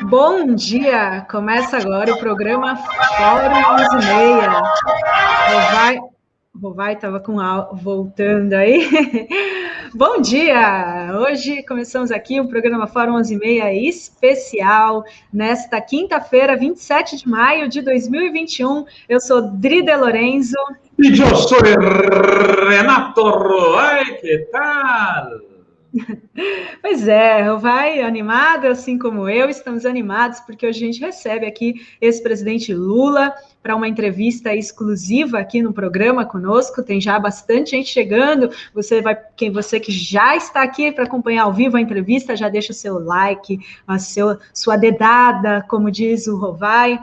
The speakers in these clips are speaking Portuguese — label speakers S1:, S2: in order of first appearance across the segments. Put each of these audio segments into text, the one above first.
S1: Bom dia! Começa agora o programa Fórum 11h30. Rovai estava voltando aí. Bom dia! Hoje começamos aqui o programa Fórum 11h30 especial, nesta quinta-feira, 27 de maio de 2021. Eu sou Dri De Lorenzo.
S2: E eu sou Renato Roy, que tal?
S1: Pois é, vai animada, assim como eu, estamos animados porque hoje a gente recebe aqui ex-presidente Lula para uma entrevista exclusiva aqui no programa conosco. Tem já bastante gente chegando. Você que já está aqui para acompanhar ao vivo a entrevista, já deixa o seu like, sua dedada, como diz o Rovai,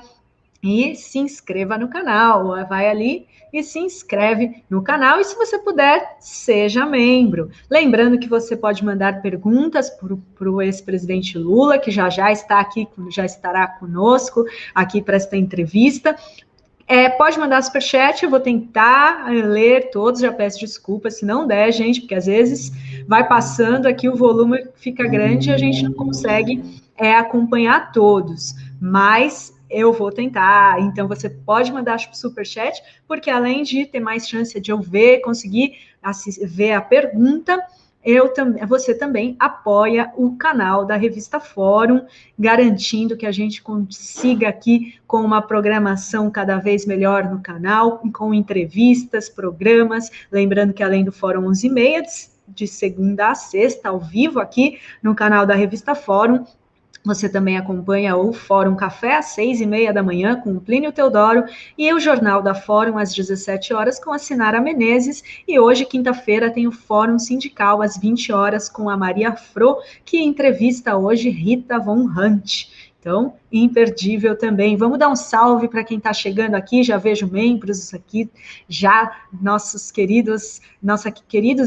S1: e se inscreva no canal. Vai ali e se inscreve no canal, e se você puder, seja membro. Lembrando que você pode mandar perguntas para o ex-presidente Lula, que já está aqui, já estará conosco aqui para esta entrevista. Pode mandar superchat, eu vou tentar ler todos, já peço desculpas se não der, gente, porque às vezes vai passando aqui, o volume fica grande e a gente não consegue acompanhar todos, mas eu vou tentar. Então você pode mandar superchat, porque além de ter mais chance de eu conseguir ver a pergunta, você também apoia o canal da Revista Fórum, garantindo que a gente consiga aqui com uma programação cada vez melhor no canal, com entrevistas, programas. Lembrando que além do Fórum 11h30, de segunda a sexta, ao vivo aqui no canal da Revista Fórum, você também acompanha o Fórum Café às 6h30 da manhã com o Plínio Teodoro e o Jornal da Fórum às 17 horas com a Sinara Menezes. E hoje, quinta-feira, tem o Fórum Sindical às 20 horas com a Maria Fro, que entrevista hoje Rita Von Hunt. Então, imperdível também. Vamos dar um salve para quem está chegando aqui. Já vejo membros aqui, já nossos queridos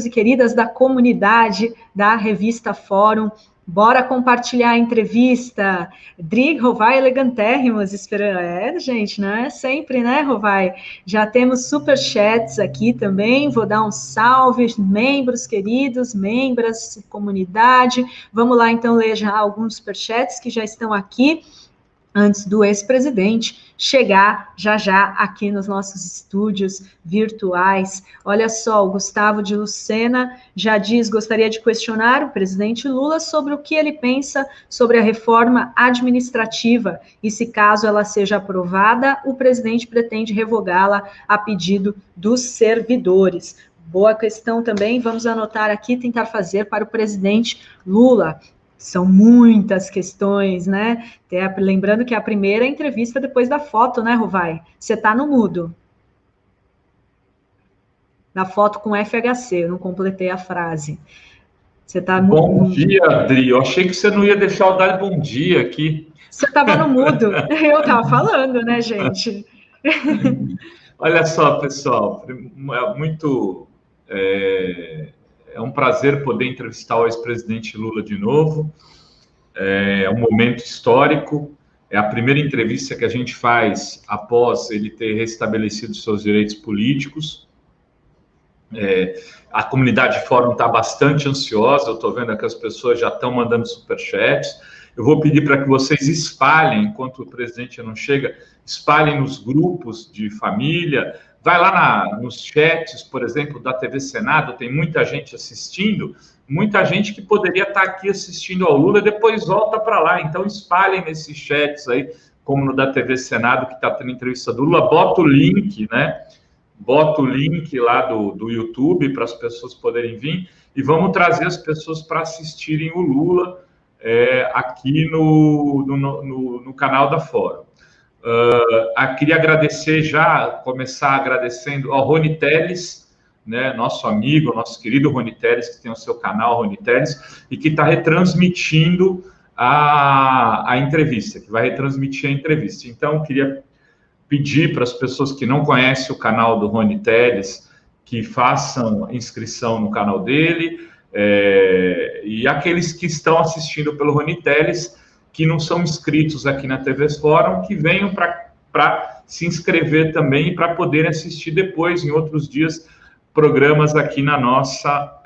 S1: e queridas da comunidade da Revista Fórum. Bora compartilhar a entrevista. Dri, Rovai, elegantérrimos, esperando. Gente, não é sempre, né, Rovai? Já temos superchats aqui também. Vou dar um salve, membros queridos, membras, comunidade. Vamos lá, então, ler já alguns superchats que já estão aqui, antes do ex-presidente chegar já aqui nos nossos estúdios virtuais. Olha só, o Gustavo de Lucena já diz: gostaria de questionar o presidente Lula sobre o que ele pensa sobre a reforma administrativa e se caso ela seja aprovada, o presidente pretende revogá-la a pedido dos servidores. Boa questão também, vamos anotar aqui, tentar fazer para o presidente Lula. São muitas questões, né? Lembrando que a primeira entrevista depois da foto, né, Rovai? Você está no mudo. Na foto com FHC, eu não completei a frase. Você está no
S2: Bom dia, Adri. Eu achei que você não ia deixar eu dar bom dia aqui.
S1: Você estava no mudo. Eu estava falando, né, gente?
S2: Olha só, pessoal, é um prazer poder entrevistar o ex-presidente Lula de novo. É um momento histórico. É a primeira entrevista que a gente faz após ele ter restabelecido seus direitos políticos. A comunidade Fórum está bastante ansiosa. Eu estou vendo que as pessoas já estão mandando superchats. Eu vou pedir para que vocês espalhem, enquanto o presidente não chega, espalhem nos grupos de família. Vai lá nos chats, por exemplo, da TV Senado, tem muita gente assistindo, muita gente que poderia estar aqui assistindo ao Lula, depois volta para lá. Então, espalhem nesses chats aí, como no da TV Senado, que está tendo entrevista do Lula, bota o link, né? Bota o link lá do YouTube para as pessoas poderem vir e vamos trazer as pessoas para assistirem o Lula aqui no canal da Fórum. Queria agradecer começar agradecendo ao Rony Telles, né, nosso amigo, nosso querido Rony Telles, que tem o seu canal Rony Telles, e que está retransmitindo a entrevista, que vai retransmitir a entrevista. Então, queria pedir para as pessoas que não conhecem o canal do Rony Telles, que façam inscrição no canal dele, e aqueles que estão assistindo pelo Rony Telles, que não são inscritos aqui na TV Fórum, que venham para se inscrever também e para poderem assistir depois, em outros dias, programas aqui na nossa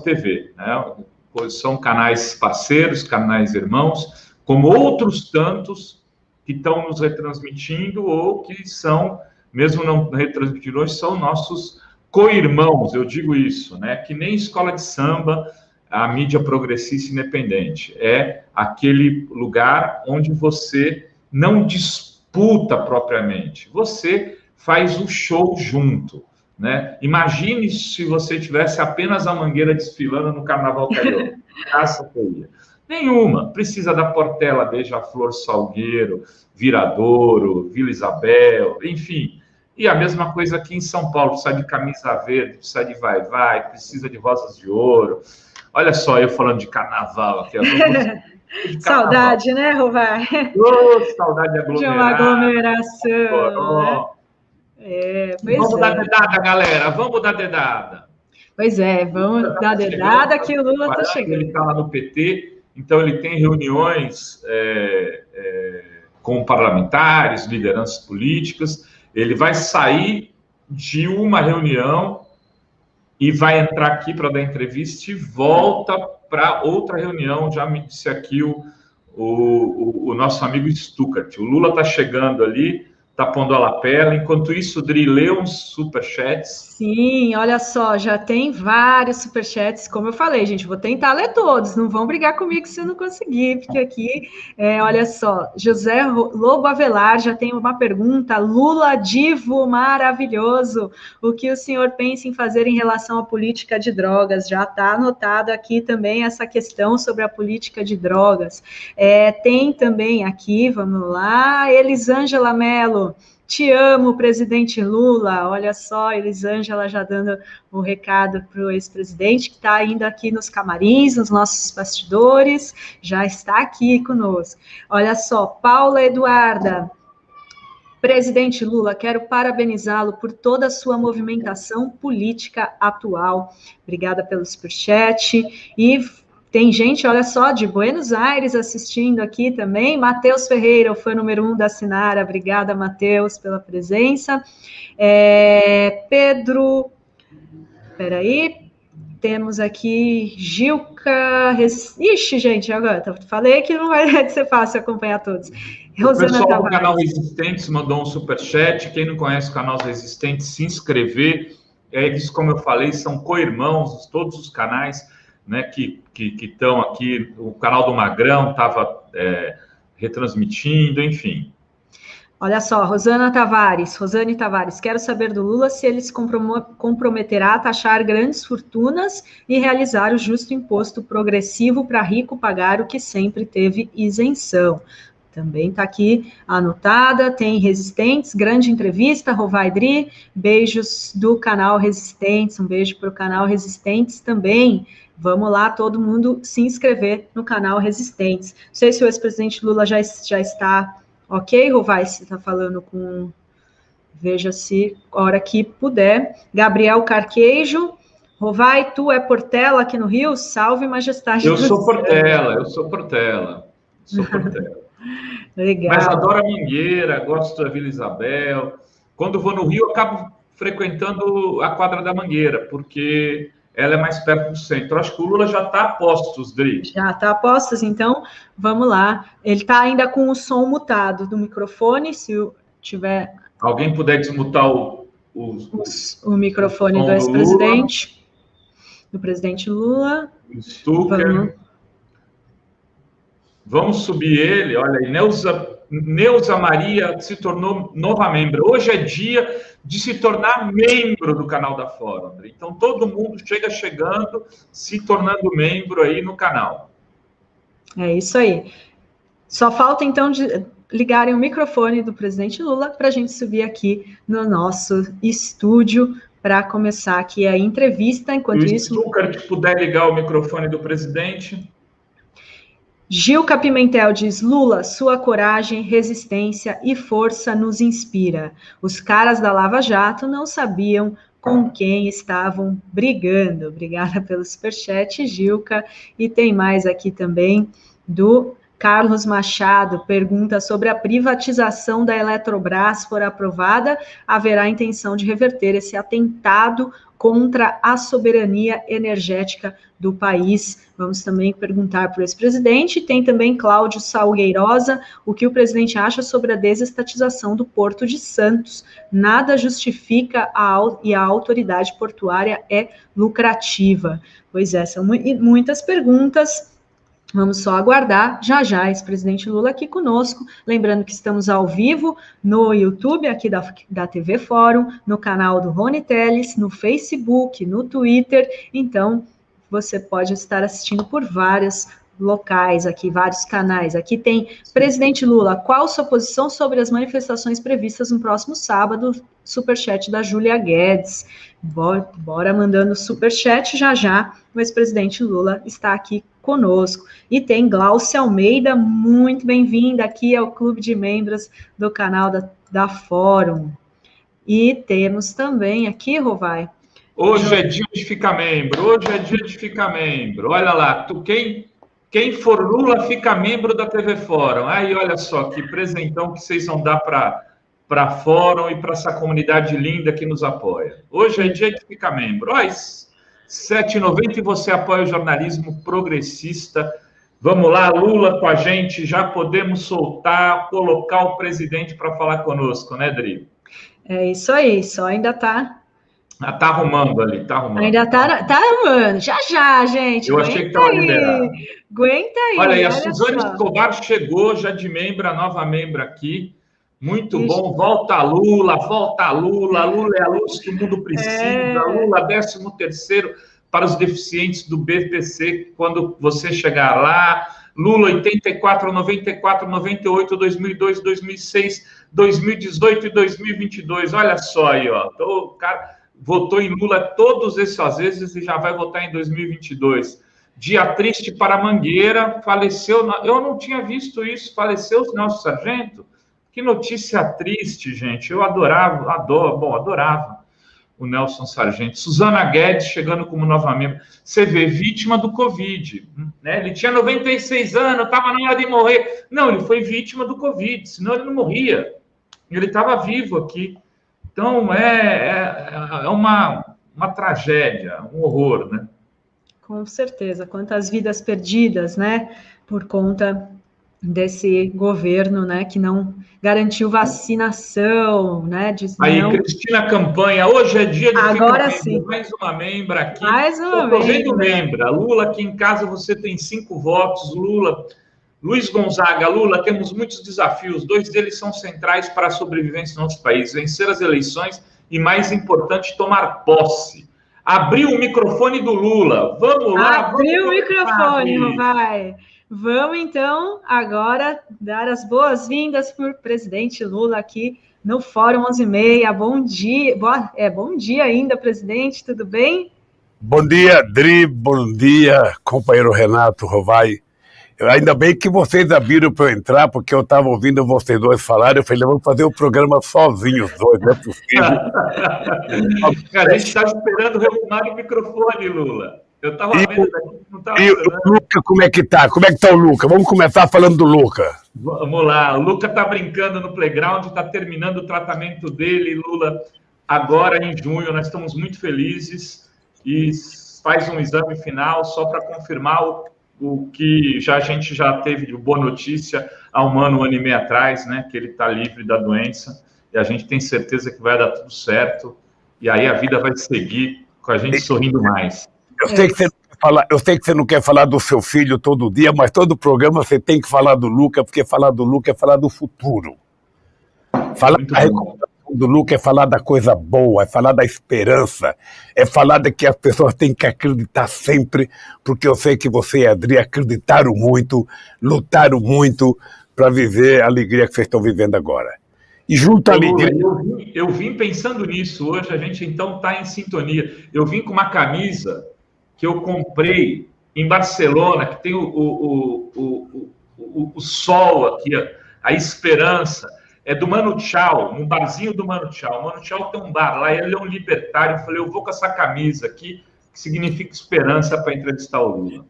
S2: TV, né? pois são canais parceiros, canais irmãos, como outros tantos que estão nos retransmitindo ou que são, mesmo não retransmitindo hoje, são nossos co-irmãos, eu digo isso, né? Que nem escola de samba, a mídia progressista independente. É aquele lugar onde você não disputa propriamente, você faz o show junto, né? Imagine se você tivesse apenas a Mangueira desfilando no Carnaval Carioca. Graça feia. Nenhuma. Precisa da Portela, Beija-Flor, Salgueiro, Viradouro, Vila Isabel, enfim. E a mesma coisa aqui em São Paulo, precisa de Camisa Verde, precisa de Vai-Vai, precisa de Rosas de Ouro. Olha só, eu falando de carnaval aqui.
S1: Saudade, né, Rovai?
S2: Saudade
S1: de uma aglomeração.
S2: Vamos dar dedada, galera. Vamos dar dedada.
S1: Pois é, vamos dar dedada que o Lula está chegando.
S2: Ele está lá no PT, então ele tem reuniões com parlamentares, lideranças políticas. Ele vai sair de uma reunião e vai entrar aqui para dar entrevista e volta para outra reunião. Já me disse aqui o nosso amigo Stuckert. O Lula está chegando ali, está pondo a lapela. Enquanto isso, Dri, lê uns superchats.
S1: Sim, olha só, já tem vários superchats, como eu falei, gente, vou tentar ler todos, não vão brigar comigo se eu não conseguir, porque aqui, olha só, José Lobo Avelar já tem uma pergunta: Lula divo maravilhoso, o que o senhor pensa em fazer em relação à política de drogas? Já está anotado aqui também essa questão sobre a política de drogas. Tem também aqui, vamos lá, Elisângela Mello: te amo, presidente Lula. Olha só, Elisângela já dando o recado para o ex-presidente, que está ainda aqui nos camarins, nos nossos bastidores, já está aqui conosco. Olha só, Paula Eduarda: presidente Lula, quero parabenizá-lo por toda a sua movimentação política atual. Obrigada pelo superchat. E tem gente, olha só, de Buenos Aires assistindo aqui também. Matheus Ferreira, o fã número 1 da Sinara. Obrigada, Matheus, pela presença. Pedro, peraí, temos aqui Gilca. Ixi, gente, agora falei que não vai ser fácil acompanhar todos.
S2: Rosana o pessoal Tavares do canal Resistentes mandou um superchat. Quem não conhece o canal Resistentes, se inscrever. Eles, como eu falei, são co-irmãos, todos os canais, né, que estão aqui. O canal do Magrão estava retransmitindo, enfim.
S1: Olha só, Rosane Tavares, quero saber do Lula se ele se comprometerá a taxar grandes fortunas e realizar o justo imposto progressivo para rico pagar o que sempre teve isenção. Também está aqui anotada, tem Resistentes, grande entrevista, Rovaidri, beijos do canal Resistentes, um beijo para o canal Resistentes também. Vamos lá, todo mundo se inscrever no canal Resistentes. Não sei se o ex-presidente Lula já está ok, Rovai, se está falando com... Veja se a hora que puder. Gabriel Carquejo: Rovai, tu é Portela aqui no Rio? Salve, majestade.
S2: Eu sou Portela.
S1: Legal.
S2: Mas adoro a Mangueira, gosto da Vila Isabel. Quando vou no Rio, acabo frequentando a quadra da Mangueira, porque ela é mais perto do centro. Acho que o Lula já está a postos, Dri.
S1: Já está a postos, então vamos lá. Ele está ainda com o som mutado do microfone, se tiver...
S2: Alguém puder desmutar o
S1: microfone do ex-presidente, do presidente Lula.
S2: Stucker. Vamos subir ele. Olha aí, Neuza Maria se tornou nova membro. Hoje é dia de se tornar membro do canal da Fórum. Então, todo mundo chegando, se tornando membro aí no canal.
S1: É isso aí. Só falta, então, de ligarem o microfone do presidente Lula para a gente subir aqui no nosso estúdio para começar aqui a entrevista. Enquanto isso...
S2: Se o Stuckert puder ligar o microfone do presidente...
S1: Gilca Pimentel diz: Lula, sua coragem, resistência e força nos inspira. Os caras da Lava Jato não sabiam com quem estavam brigando. Obrigada pelo superchat, Gilca. E tem mais aqui também do Carlos Machado, pergunta sobre a privatização da Eletrobras for aprovada, haverá intenção de reverter esse atentado contra a soberania energética do país. Vamos também perguntar para o ex-presidente. Tem também Cláudio Salgueirosa, o que o presidente acha sobre a desestatização do Porto de Santos. Nada justifica e a autoridade portuária é lucrativa. Pois é, são muitas perguntas. Vamos só aguardar, já, ex-presidente Lula aqui conosco, lembrando que estamos ao vivo no YouTube, aqui da TV Fórum, no canal do Rony Telles, no Facebook, no Twitter, então você pode estar assistindo por vários locais aqui, vários canais. Aqui tem presidente Lula, qual sua posição sobre as manifestações previstas no próximo sábado? Superchat da Júlia Guedes. Bora mandando superchat já. O ex-presidente Lula está aqui conosco. E tem Glaucia Almeida, muito bem-vinda aqui ao clube de membros do canal da Fórum. E temos também aqui, Rovai.
S2: Hoje é dia de ficar membro, Olha lá, quem for Lula fica membro da TV Fórum. Aí, olha só, que presentão que vocês vão dar para Fórum e para essa comunidade linda que nos apoia. Hoje é dia de ficar membro. Olha, 7,90 e você apoia o jornalismo progressista. Vamos lá, Lula com a gente, já podemos soltar, colocar o presidente para falar conosco, né, Dri?
S1: É isso aí, só ainda tá...
S2: Tá arrumando ali, tá arrumando.
S1: Ainda tá arrumando, já, gente.
S2: Eu achei que estava liberado.
S1: Aguenta aí.
S2: Olha aí, a Suzane Escobar chegou já de membro, a nova membro aqui. Muito bom, volta Lula, Lula é a luz que o mundo precisa, Lula 13º para os deficientes do BPC, quando você chegar lá, Lula 84, 94, 98, 2002, 2006, 2018 e 2022, olha só aí, ó, o cara votou em Lula todas essas vezes e já vai votar em 2022. Dia triste para Mangueira, faleceu, eu não tinha visto isso, faleceu o Nelson Sargento. Que notícia triste, gente. Eu adorava o Nelson Sargento. Suzana Guedes chegando como nova membro. Você vê, vítima do Covid. Né? Ele tinha 96 anos, estava na hora de morrer. Não, ele foi vítima do Covid, senão ele não morria. Ele estava vivo aqui. Então, é uma tragédia, um horror, né?
S1: Com certeza. Quantas vidas perdidas, né? Por conta desse governo, né, que não garantiu vacinação, né?
S2: Aí, Cristina Campanha, hoje é dia de
S1: agora
S2: ficar
S1: sim.
S2: Mais uma membra aqui.
S1: Mais uma
S2: Estou vendo membra. Lula, aqui em casa você tem 5 votos. Lula, Luiz Gonzaga, Lula, temos muitos desafios. 2 deles são centrais para a sobrevivência do nosso país. Vencer as eleições e, mais importante, tomar posse. Abriu o microfone do Lula. Vamos lá.
S1: Abriu o microfone, vai. Vamos, então, agora dar as boas-vindas para o presidente Lula aqui no Fórum 11h30. Bom dia. Bom dia ainda, presidente. Tudo bem?
S3: Bom dia, Dri. Bom dia, companheiro Renato Rovai. Ainda bem que vocês abriram para eu entrar, porque eu estava ouvindo vocês dois falarem. Eu falei, vamos fazer o programa sozinhos, dois, não é possível.
S2: Cara, a gente está esperando retomar o microfone, Lula. Eu estava vendo daqui, não estava.
S3: E o Luca, como é que tá? Como é que tá o Luca? Vamos começar falando do Luca.
S2: Vamos lá, o Luca está brincando no playground, está terminando o tratamento dele, Lula, agora em junho. Nós estamos muito felizes e faz um exame final só para confirmar o que a gente já teve de boa notícia há um ano e meio atrás, né? Que ele está livre da doença e a gente tem certeza que vai dar tudo certo e aí a vida vai seguir com a gente sorrindo mais.
S3: Eu sei que você não quer falar do seu filho todo dia, mas todo programa você tem que falar do Luca, porque falar do Luca é falar do futuro. Falar da recuperação do Luca é falar da coisa boa, é falar da esperança, é falar de que as pessoas têm que acreditar sempre, porque eu sei que você e a Adri acreditaram muito, lutaram muito para viver a alegria que vocês estão vivendo agora. E junto à alegria...
S2: Eu vim pensando nisso hoje, a gente então está em sintonia. Eu vim com uma camisa que eu comprei em Barcelona, que tem o sol aqui, a esperança, é do Manu Chao, no barzinho do Manu Chao. O Manu Chao tem um bar lá, ele é um libertário. Eu falei, eu vou com essa camisa aqui, que significa esperança, para entrevistar o Lula.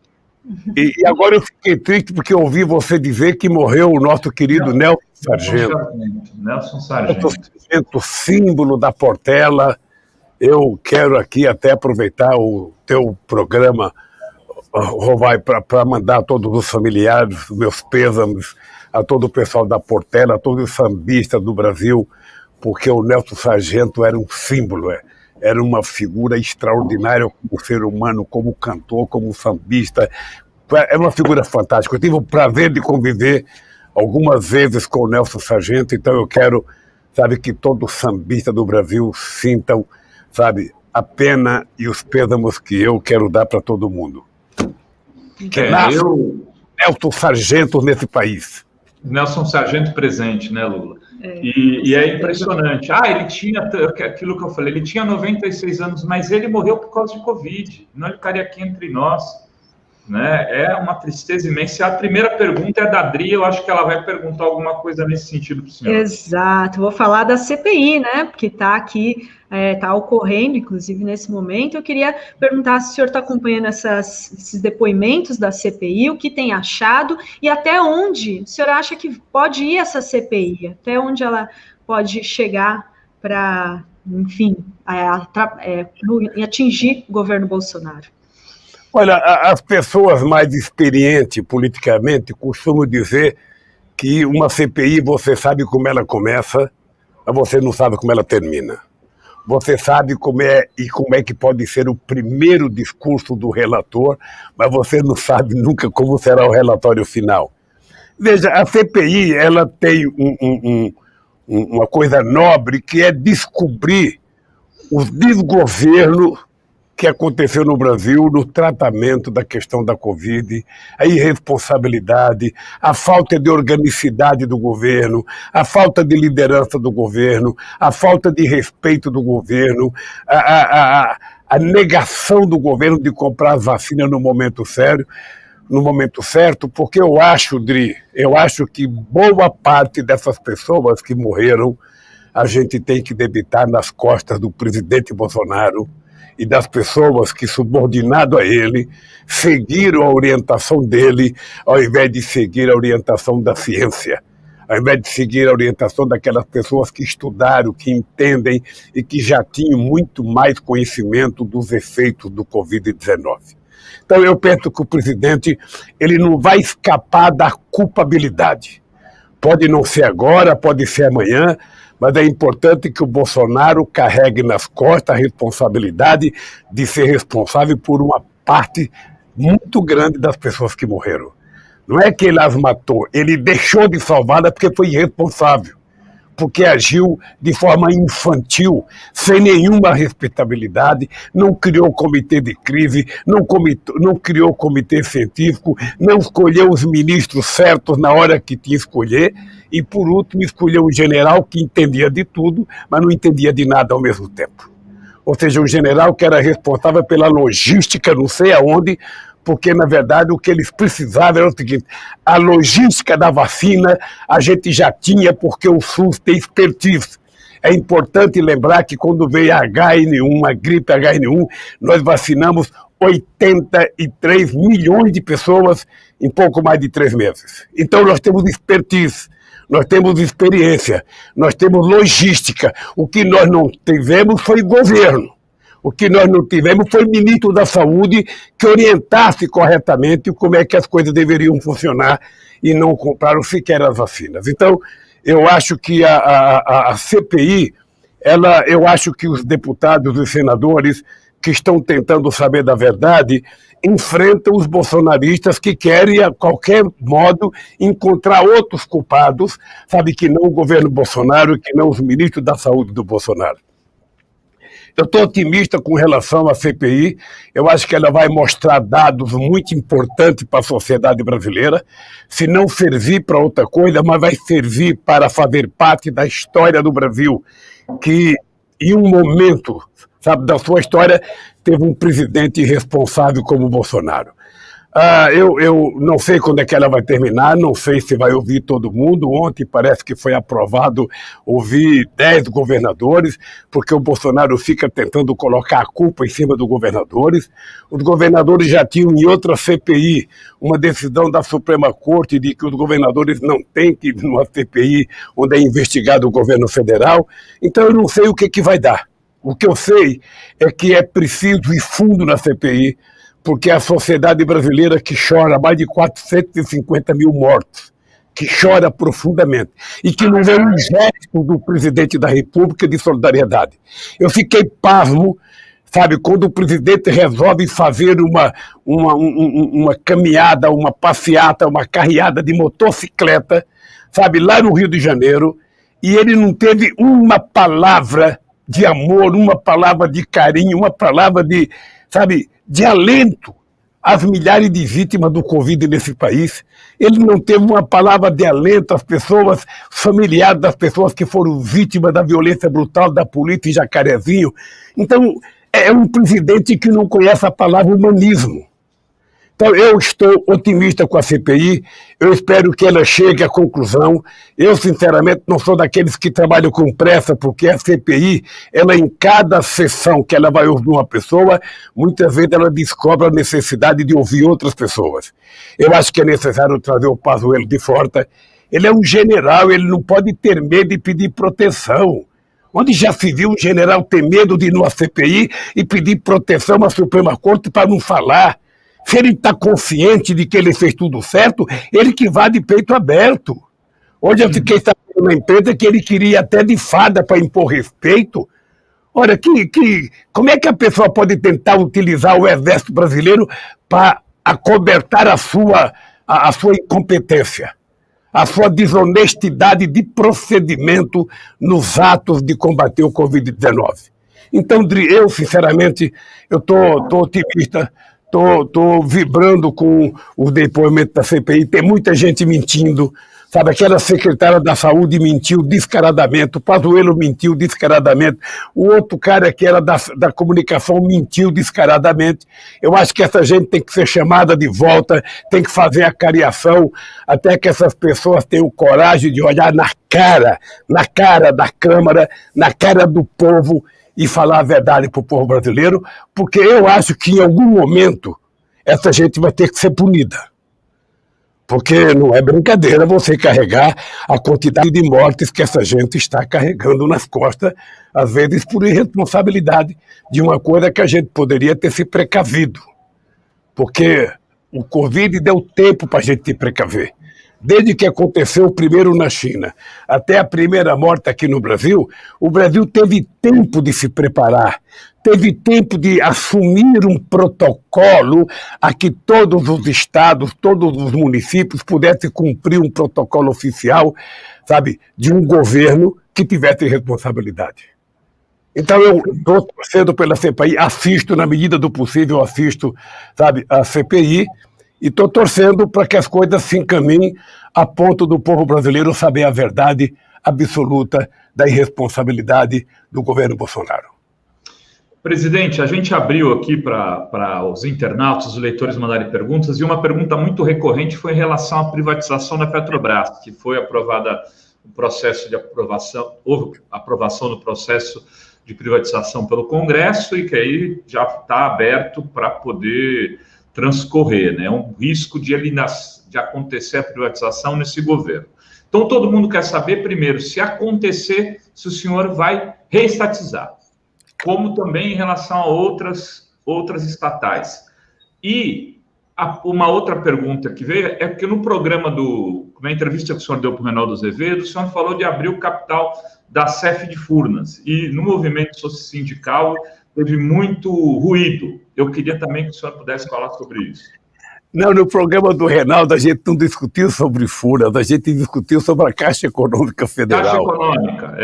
S3: E agora eu fiquei triste porque eu ouvi você dizer que morreu o nosso querido Nelson Sargento.
S2: Nelson Sargento,
S3: símbolo da Portela. Eu quero aqui até aproveitar o teu programa, Rovai, para mandar a todos os familiares, meus pêsames, a todo o pessoal da Portela, a todos os sambistas do Brasil, porque o Nelson Sargento era um símbolo, era uma figura extraordinária como ser humano, como cantor, como sambista. É uma figura fantástica. Eu tive o prazer de conviver algumas vezes com o Nelson Sargento, então eu quero, sabe, que todo sambista do Brasil sintam, sabe, a pena e os pêsames que eu quero dar para todo mundo. Nelson Sargento nesse país.
S2: Nelson Sargento presente, né, Lula? E é impressionante. Ele tinha, aquilo que eu falei, ele tinha 96 anos, mas ele morreu por causa de Covid, não ele estaria aqui entre nós. Né? É uma tristeza imensa. A primeira pergunta é da Adri, eu acho que ela vai perguntar alguma coisa nesse sentido para o senhor.
S1: Exato, vou falar da CPI, né, porque está aqui, está ocorrendo, inclusive, nesse momento. Eu queria perguntar se o senhor está acompanhando esses depoimentos da CPI, o que tem achado e até onde o senhor acha que pode ir essa CPI, até onde ela pode chegar para, enfim, atingir o governo Bolsonaro.
S3: Olha, as pessoas mais experientes politicamente costumam dizer que uma CPI você sabe como ela começa, mas você não sabe como ela termina. Você sabe como é que pode ser o primeiro discurso do relator, mas você não sabe nunca como será o relatório final. Veja, a CPI ela tem uma coisa nobre que é descobrir os desgovernos que aconteceu no Brasil no tratamento da questão da Covid, a irresponsabilidade, a falta de organicidade do governo, a falta de liderança do governo, a falta de respeito do governo, a negação do governo de comprar as vacinas no momento certo, porque eu acho que boa parte dessas pessoas que morreram, a gente tem que debitar nas costas do presidente Bolsonaro e das pessoas que, subordinado a ele, seguiram a orientação dele, ao invés de seguir a orientação da ciência, ao invés de seguir a orientação daquelas pessoas que estudaram, que entendem e que já tinham muito mais conhecimento dos efeitos do Covid-19. Então, eu penso que o presidente ele não vai escapar da culpabilidade. Pode não ser agora, pode ser amanhã, mas é importante que o Bolsonaro carregue nas costas a responsabilidade de ser responsável por uma parte muito grande das pessoas que morreram. Não é que ele as matou, ele deixou de salvá-las porque foi irresponsável, porque agiu de forma infantil, sem nenhuma respeitabilidade, não criou comitê de crise, não criou comitê científico, não escolheu os ministros certos na hora que tinha que escolher, e, por último, escolheu um general que entendia de tudo, mas não entendia de nada ao mesmo tempo. Ou seja, um general que era responsável pela logística, não sei aonde, porque, na verdade, o que eles precisavam era o seguinte: a logística da vacina a gente já tinha, porque o SUS tem expertise. É importante lembrar que quando veio a H1N1, a gripe H1N1, nós vacinamos 83 milhões de pessoas em pouco mais de 3 meses. Então, nós temos expertise. Nós temos experiência, nós temos logística. O que nós não tivemos foi governo. O que nós não tivemos foi ministro da Saúde que orientasse corretamente como é que as coisas deveriam funcionar e não compraram sequer as vacinas. Então, eu acho que a CPI, eu acho que os deputados e senadores que estão tentando saber da verdade enfrentam os bolsonaristas que querem, a qualquer modo, encontrar outros culpados, sabe, que não o governo Bolsonaro, que não os ministros da Saúde do Bolsonaro. Eu estou otimista com relação à CPI, eu acho que ela vai mostrar dados muito importantes para a sociedade brasileira, se não servir para outra coisa, mas vai servir para fazer parte da história do Brasil, que em um momento, sabe, da sua história, teve um presidente irresponsável como o Bolsonaro. Eu não sei quando é que ela vai terminar, não sei se vai ouvir todo mundo. Ontem parece que foi aprovado ouvir 10 governadores, porque o Bolsonaro fica tentando colocar a culpa em cima dos governadores. Os governadores já tinham em outra CPI uma decisão da Suprema Corte de que os governadores não têm que ir numa CPI onde é investigado o governo federal. Então eu não sei o que vai dar. O que eu sei é que é preciso ir fundo na CPI, porque a sociedade brasileira que chora mais de 450 mil mortos, que chora profundamente, e que não vê um gesto do presidente da República de solidariedade. Eu fiquei pasmo, sabe, quando o presidente resolve fazer uma caminhada, uma passeata, uma carreada de motocicleta, sabe, lá no Rio de Janeiro, e ele não teve uma palavra de amor, uma palavra de carinho, uma palavra de, sabe, de alento às milhares de vítimas do Covid nesse país. Ele não teve uma palavra de alento às pessoas, familiares das pessoas que foram vítimas da violência brutal da polícia em Jacarezinho. Então, é um presidente que não conhece a palavra humanismo. Então, eu estou otimista com a CPI, eu espero que ela chegue à conclusão. Eu, sinceramente, não sou daqueles que trabalham com pressa, porque a CPI, ela, em cada sessão que ela vai ouvir uma pessoa, muitas vezes ela descobre a necessidade de ouvir outras pessoas. Eu acho que é necessário trazer o Pazuello de volta. Ele é um general, ele não pode ter medo de pedir proteção. Onde já se viu um general ter medo de ir numa CPI e pedir proteção à Suprema Corte para não falar? Se ele está consciente de que ele fez tudo certo, ele que vá de peito aberto. Hoje eu fiquei sabendo na imprensa que ele queria até de fada para impor respeito. Olha, como é que a pessoa pode tentar utilizar o Exército Brasileiro para acobertar a sua incompetência, a sua desonestidade de procedimento nos atos de combater o Covid-19? Então, eu, sinceramente, eu estou otimista. Estou vibrando com o depoimento da CPI. Tem muita gente mentindo, sabe? Aquela secretária da Saúde mentiu descaradamente, o Pazuello mentiu descaradamente, o outro cara que era da comunicação mentiu descaradamente. Eu acho que essa gente tem que ser chamada de volta, tem que fazer a cariação, até que essas pessoas tenham coragem de olhar na cara da Câmara, na cara do povo, e falar a verdade para o povo brasileiro, porque eu acho que em algum momento essa gente vai ter que ser punida. Porque não é brincadeira você carregar a quantidade de mortes que essa gente está carregando nas costas, às vezes por irresponsabilidade de uma coisa que a gente poderia ter se precavido. Porque o Covid deu tempo para a gente se precaver. Desde que aconteceu o primeiro na China até a primeira morte aqui no Brasil, o Brasil teve tempo de se preparar, teve tempo de assumir um protocolo a que todos os estados, todos os municípios pudessem cumprir um protocolo oficial, sabe, de um governo que tivesse responsabilidade. Então eu estou torcendo pela CPI, assisto na medida do possível, sabe, a CPI, e estou torcendo para que as coisas se encaminhem a ponto do povo brasileiro saber a verdade absoluta da irresponsabilidade do governo Bolsonaro.
S2: Presidente, a gente abriu aqui para os internautas, os leitores mandarem perguntas, e uma pergunta muito recorrente foi em relação à privatização da Petrobras, que foi aprovada no processo de aprovação, houve aprovação no processo de privatização pelo Congresso e que aí já está aberto para poder transcorrer, né? É um risco de acontecer a privatização nesse governo. Então, todo mundo quer saber, primeiro, se acontecer, se o senhor vai reestatizar, como também em relação a outras estatais. E uma outra pergunta que veio é que no programa na entrevista que o senhor deu para o Reinaldo Azevedo, o senhor falou de abrir o capital da CEF de Furnas, e no movimento sindical teve muito ruído. Eu queria também que o senhor pudesse falar sobre isso.
S3: Não, no programa do Reinaldo a gente não discutiu sobre Furnas, a gente discutiu sobre a Caixa Econômica Federal.
S2: Caixa Econômica,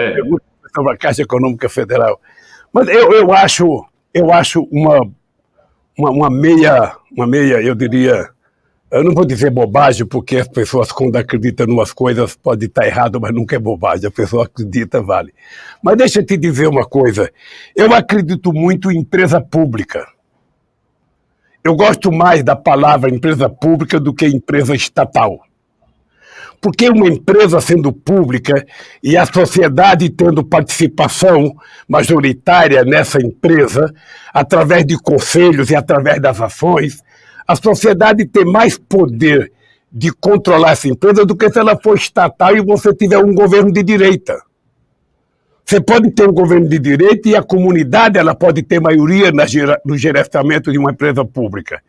S3: sobre a Caixa Econômica Federal. Mas eu acho uma meia, eu diria, eu não vou dizer bobagem, porque as pessoas quando acreditam em umas coisas pode estar errado, mas nunca é bobagem, a pessoa acredita, vale. Mas deixa eu te dizer uma coisa, eu acredito muito em empresa pública. Eu gosto mais da palavra empresa pública do que empresa estatal. Porque uma empresa sendo pública e a sociedade tendo participação majoritária nessa empresa, através de conselhos e através das ações, a sociedade tem mais poder de controlar essa empresa do que se ela for estatal e você tiver um governo de direita. Você pode ter um governo de direita e a comunidade ela pode ter maioria no gerenciamento de uma empresa pública.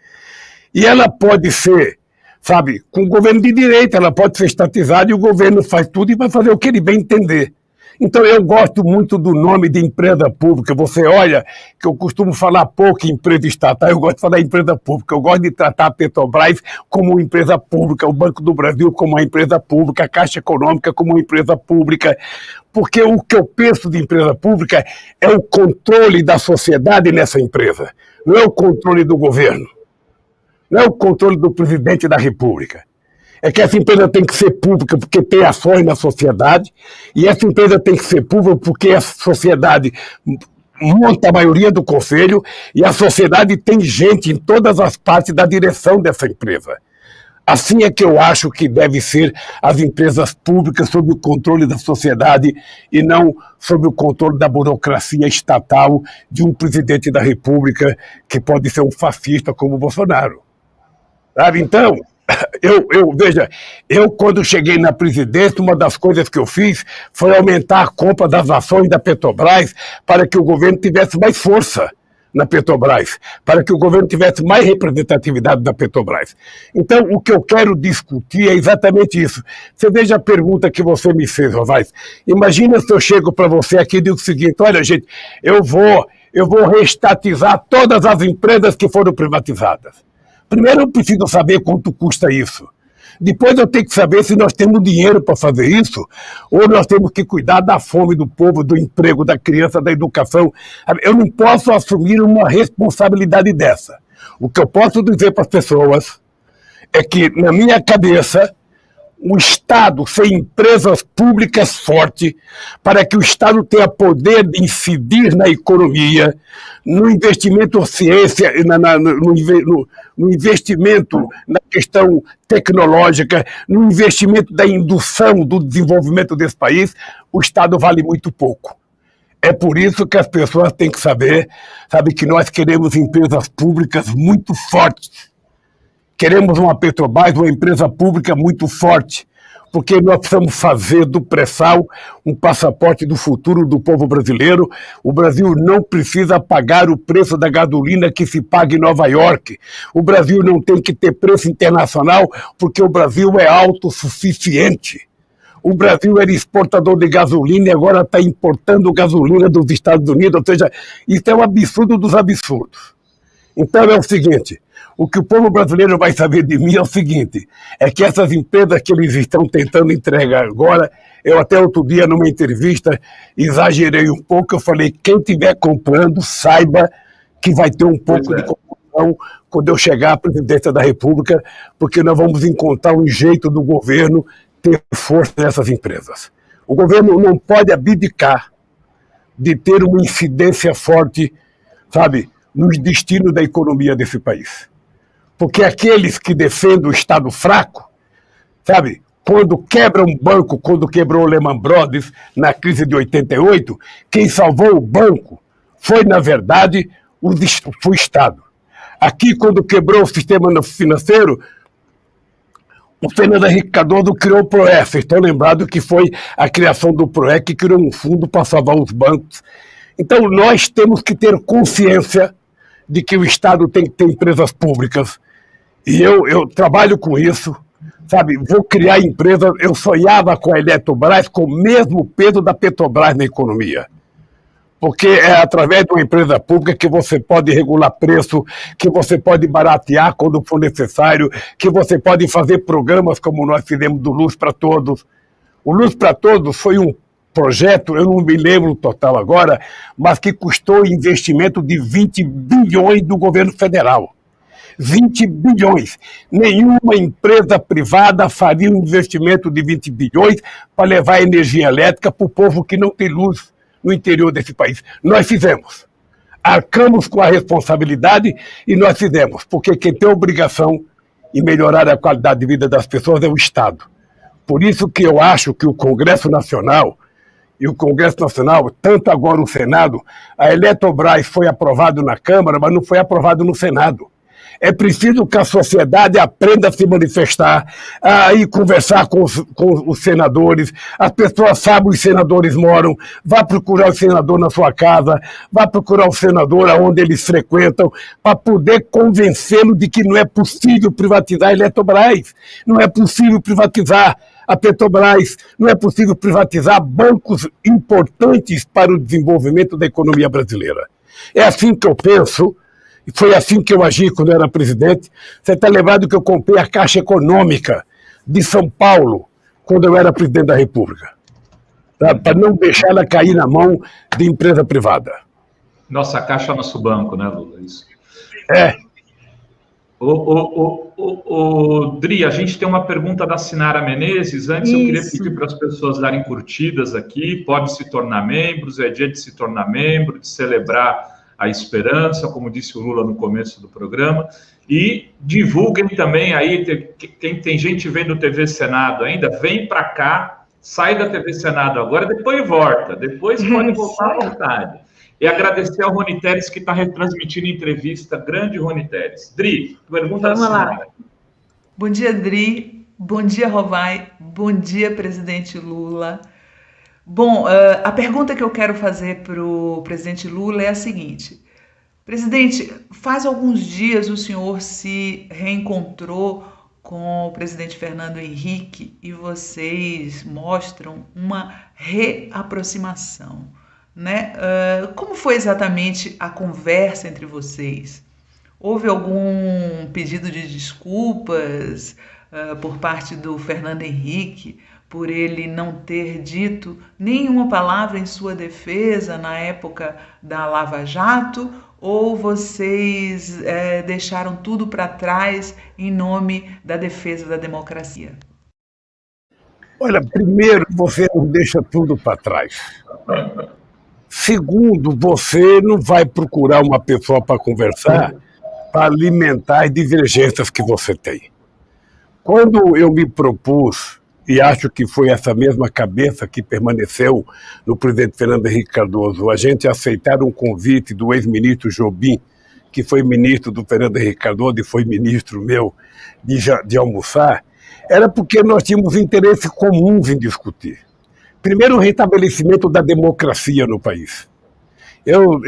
S3: E ela pode ser, sabe, com o governo de direita, ela pode ser estatizada e o governo faz tudo e vai fazer o que ele bem entender. Então, eu gosto muito do nome de empresa pública. Você olha, que eu costumo falar pouco em empresa estatal, eu gosto de falar em empresa pública. Eu gosto de tratar a Petrobras como uma empresa pública, o Banco do Brasil como uma empresa pública, a Caixa Econômica como uma empresa pública, porque o que eu penso de empresa pública é o controle da sociedade nessa empresa, não é o controle do governo, não é o controle do presidente da República. É que essa empresa tem que ser pública porque tem ações na sociedade, e essa empresa tem que ser pública porque a sociedade monta a maioria do conselho e a sociedade tem gente em todas as partes da direção dessa empresa. Assim é que eu acho que deve ser as empresas públicas sob o controle da sociedade e não sob o controle da burocracia estatal de um presidente da República que pode ser um fascista como o Bolsonaro. Sabe? Então, veja, quando cheguei na presidência, uma das coisas que eu fiz foi aumentar a compra das ações da Petrobras para que o governo tivesse mais força na Petrobras, para que o governo tivesse mais representatividade da Petrobras. Então, o que eu quero discutir é exatamente isso. Você veja a pergunta que você me fez, Rovaz. Imagina se eu chego para você aqui e digo o seguinte: olha, gente, eu vou reestatizar todas as empresas que foram privatizadas. Primeiro eu preciso saber quanto custa isso. Depois eu tenho que saber se nós temos dinheiro para fazer isso ou nós temos que cuidar da fome do povo, do emprego, da criança, da educação. Eu não posso assumir uma responsabilidade dessa. O que eu posso dizer para as pessoas é que, na minha cabeça, o Estado sem empresas públicas fortes, para que o Estado tenha poder de incidir na economia, no investimento em ciência, no investimento na questão tecnológica, no investimento da indução do desenvolvimento desse país, o Estado vale muito pouco. É por isso que as pessoas têm que saber, sabe, que nós queremos empresas públicas muito fortes. Queremos uma Petrobras, uma empresa pública muito forte, porque nós precisamos fazer do pré-sal um passaporte do futuro do povo brasileiro. O Brasil não precisa pagar o preço da gasolina que se paga em Nova York. O Brasil não tem que ter preço internacional, porque o Brasil é autossuficiente. O Brasil era exportador de gasolina e agora está importando gasolina dos Estados Unidos. Ou seja, isso é um absurdo dos absurdos. Então é o seguinte: o que o povo brasileiro vai saber de mim é o seguinte, é que essas empresas que eles estão tentando entregar agora, eu até outro dia numa entrevista exagerei um pouco, eu falei, quem estiver comprando, saiba que vai ter um pouco de confusão quando eu chegar à presidência da República, porque nós vamos encontrar um jeito do governo ter força nessas empresas. O governo não pode abdicar de ter uma incidência forte, sabe, nos destinos da economia desse país. Porque aqueles que defendem o Estado fraco, sabe, quando quebra um banco, quando quebrou o Lehman Brothers na crise de 88, quem salvou o banco foi, na verdade, o Estado. Aqui, quando quebrou o sistema financeiro, o Fernando Henrique Cardoso criou o PROEF. Estão lembrados que foi a criação do PROEF que criou um fundo para salvar os bancos. Então, nós temos que ter consciência de que o Estado tem que ter empresas públicas. E eu trabalho com isso, sabe? Vou criar empresas. Eu sonhava com a Eletrobras com o mesmo peso da Petrobras na economia. Porque é através de uma empresa pública que você pode regular preço, que você pode baratear quando for necessário, que você pode fazer programas como nós fizemos do Luz para Todos. O Luz para Todos foi um projeto, eu não me lembro o total agora, mas que custou investimento de 20 bilhões do governo federal. 20 bilhões. Nenhuma empresa privada faria um investimento de 20 bilhões para levar energia elétrica para o povo que não tem luz no interior desse país. Nós fizemos. Arcamos com a responsabilidade e nós fizemos, porque quem tem a obrigação em melhorar a qualidade de vida das pessoas é o Estado. Por isso que eu acho que o Congresso Nacional, tanto agora o Senado, a Eletrobras foi aprovado na Câmara, mas não foi aprovado no Senado. É preciso que a sociedade aprenda a se manifestar, a ir conversar com os senadores. As pessoas sabem onde os senadores moram. Vá procurar o senador na sua casa, vá procurar o senador aonde eles frequentam, para poder convencê-lo de que não é possível privatizar a Eletrobras, não é possível privatizar a Petrobras, não é possível privatizar bancos importantes para o desenvolvimento da economia brasileira. É assim que eu penso. Foi assim que eu agi quando eu era presidente. Você está lembrado que eu comprei a Caixa Econômica de São Paulo quando eu era presidente da República, tá? Para não deixar ela cair na mão de empresa privada.
S2: Nossa Caixa é nosso banco, né, Lula? Isso.
S3: É.
S2: Dri, a gente tem uma pergunta da Sinara Menezes. Antes, eu queria pedir para as pessoas darem curtidas aqui. Pode se tornar membros, é dia de se tornar membro, de celebrar a esperança, como disse o Lula no começo do programa, e divulguem também aí, tem gente vendo TV Senado ainda, vem para cá, sai da TV Senado agora, depois volta, depois pode voltar à vontade. E agradecer ao Rony Teres, que está retransmitindo a entrevista, grande Rony Teres. Dri, pergunta
S1: Vamos lá.
S4: Bom dia, Dri, bom dia, Rovai, bom dia, presidente Lula. Bom, a pergunta que eu quero fazer para o presidente Lula é a seguinte. Presidente, faz alguns dias o senhor se reencontrou com o presidente Fernando Henrique e vocês mostram uma reaproximação, né? Como foi exatamente a conversa entre vocês? Houve algum pedido de desculpas por parte do Fernando Henrique por ele não ter dito nenhuma palavra em sua defesa na época da Lava Jato, ou vocês deixaram tudo para trás em nome da defesa da democracia?
S3: Olha, primeiro, você não deixa tudo para trás. Segundo, você não vai procurar uma pessoa para conversar para alimentar as divergências que você tem. Quando eu me propus, e acho que foi essa mesma cabeça que permaneceu no presidente Fernando Henrique Cardoso, a gente aceitar um convite do ex-ministro Jobim, que foi ministro do Fernando Henrique Cardoso e foi ministro meu, de almoçar, era porque nós tínhamos interesses comuns em discutir. Primeiro, o restabelecimento da democracia no país. Eu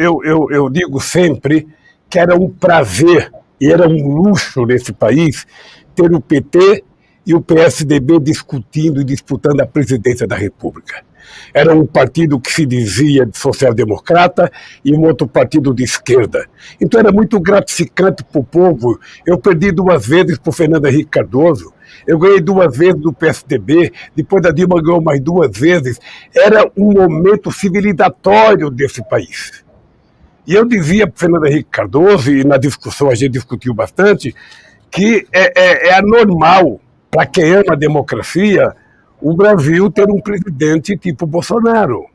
S3: digo sempre que era um prazer e era um luxo nesse país ter o PT e o PSDB discutindo e disputando a presidência da República. Era um partido que se dizia de social-democrata e um outro partido de esquerda. Então era muito gratificante para o povo. Eu perdi 2 vezes para o Fernando Henrique Cardoso, eu ganhei 2 vezes do PSDB, depois da Dilma ganhou mais 2 vezes. Era um momento civilizatório desse país. E eu dizia para o Fernando Henrique Cardoso, e na discussão a gente discutiu bastante, que é anormal, para quem ama a democracia, o Brasil ter um presidente tipo Bolsonaro.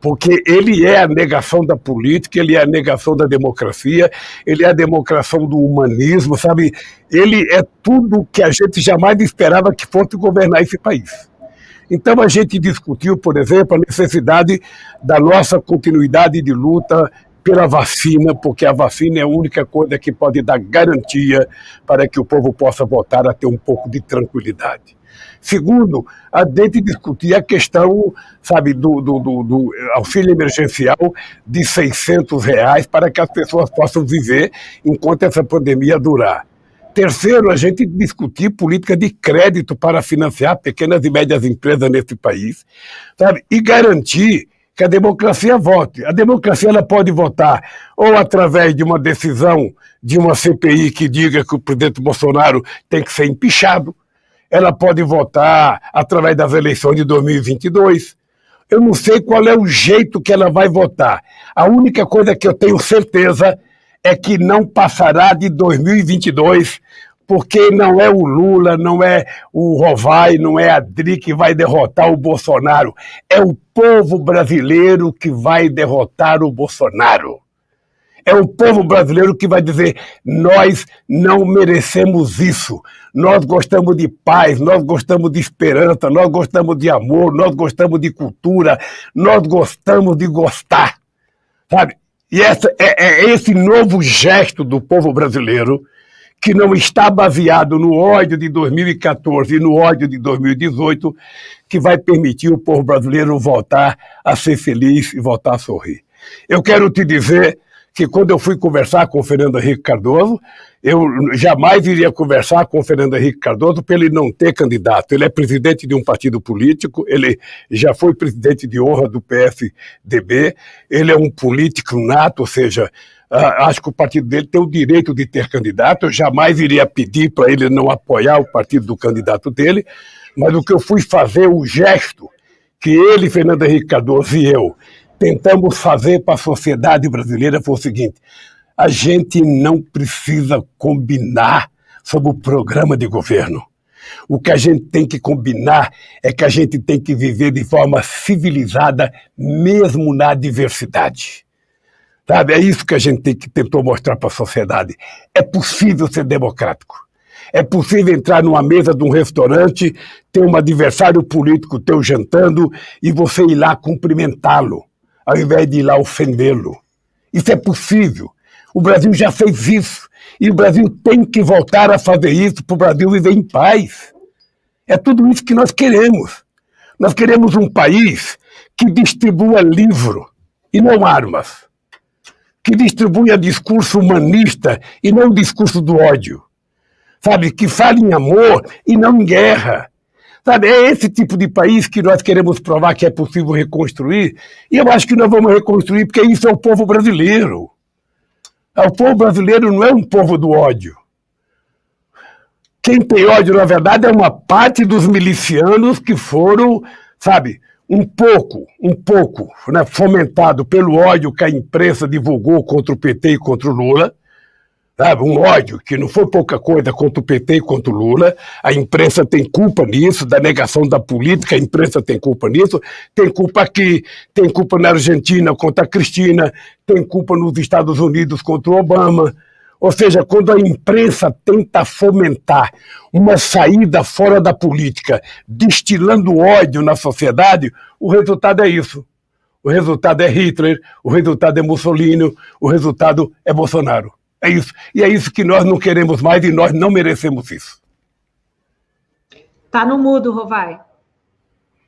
S3: Porque ele é a negação da política, ele é a negação da democracia, ele é a demonstração do humanismo, sabe? Ele é tudo que a gente jamais esperava que fosse governar esse país. Então a gente discutiu, por exemplo, a necessidade da nossa continuidade de luta pela vacina, porque a vacina é a única coisa que pode dar garantia para que o povo possa voltar a ter um pouco de tranquilidade. Segundo, a gente discutir a questão, sabe, do auxílio emergencial de R$600 para que as pessoas possam viver enquanto essa pandemia durar. Terceiro, a gente discutir política de crédito para financiar pequenas e médias empresas nesse país, sabe, e garantir que a democracia vote. A democracia ela pode votar ou através de uma decisão de uma CPI que diga que o presidente Bolsonaro tem que ser empichado, ela pode votar através das eleições de 2022. Eu não sei qual é o jeito que ela vai votar. A única coisa que eu tenho certeza é que não passará de 2022, porque não é o Lula, não é o Rovai, não é a Dri que vai derrotar o Bolsonaro. É o povo brasileiro que vai derrotar o Bolsonaro. É o povo brasileiro que vai dizer: nós não merecemos isso. Nós gostamos de paz, nós gostamos de esperança, nós gostamos de amor, nós gostamos de cultura, nós gostamos de gostar. Sabe? E esse novo gesto do povo brasileiro que não está baseado no ódio de 2014 e no ódio de 2018, que vai permitir o povo brasileiro voltar a ser feliz e voltar a sorrir. Eu quero te dizer que quando eu fui conversar com o Fernando Henrique Cardoso, eu jamais iria conversar com o Fernando Henrique Cardoso para ele não ter candidato. Ele é presidente de um partido político, ele já foi presidente de honra do PSDB, ele é um político nato, ou seja, acho que o partido dele tem o direito de ter candidato. Eu jamais iria pedir para ele não apoiar o partido do candidato dele, mas o que eu fui fazer, o gesto que ele, Fernando Henrique Cardoso e eu tentamos fazer para a sociedade brasileira foi o seguinte: a gente não precisa combinar sobre o programa de governo. O que a gente tem que combinar é que a gente tem que viver de forma civilizada, mesmo na diversidade. Sabe? É isso que a gente tentou mostrar para a sociedade. É possível ser democrático. É possível entrar numa mesa de um restaurante, ter um adversário político teu jantando e você ir lá cumprimentá-lo, ao invés de ir lá ofendê-lo. Isso é possível. O Brasil já fez isso. E o Brasil tem que voltar a fazer isso para o Brasil viver em paz. É tudo isso que nós queremos. Nós queremos um país que distribua livro e não armas. Que distribua discurso humanista e não discurso do ódio. Sabe? Que fale em amor e não em guerra. Sabe? É esse tipo de país que nós queremos provar que é possível reconstruir, e eu acho que nós vamos reconstruir porque isso é o povo brasileiro. O povo brasileiro não é um povo do ódio. Quem tem ódio, na verdade, é uma parte dos milicianos que foram, sabe, um pouco, né, fomentado pelo ódio que a imprensa divulgou contra o PT e contra o Lula. Sabe, um ódio que não foi pouca coisa contra o PT e contra o Lula. A imprensa tem culpa nisso, da negação da política, a imprensa tem culpa nisso. Tem culpa aqui, tem culpa na Argentina contra a Cristina, tem culpa nos Estados Unidos contra o Obama. Ou seja, quando a imprensa tenta fomentar uma saída fora da política, destilando ódio na sociedade, o resultado é isso. O resultado é Hitler, o resultado é Mussolini, o resultado é Bolsonaro. É isso. E é isso que nós não queremos mais e nós não merecemos isso.
S1: Tá no mudo, Rovai.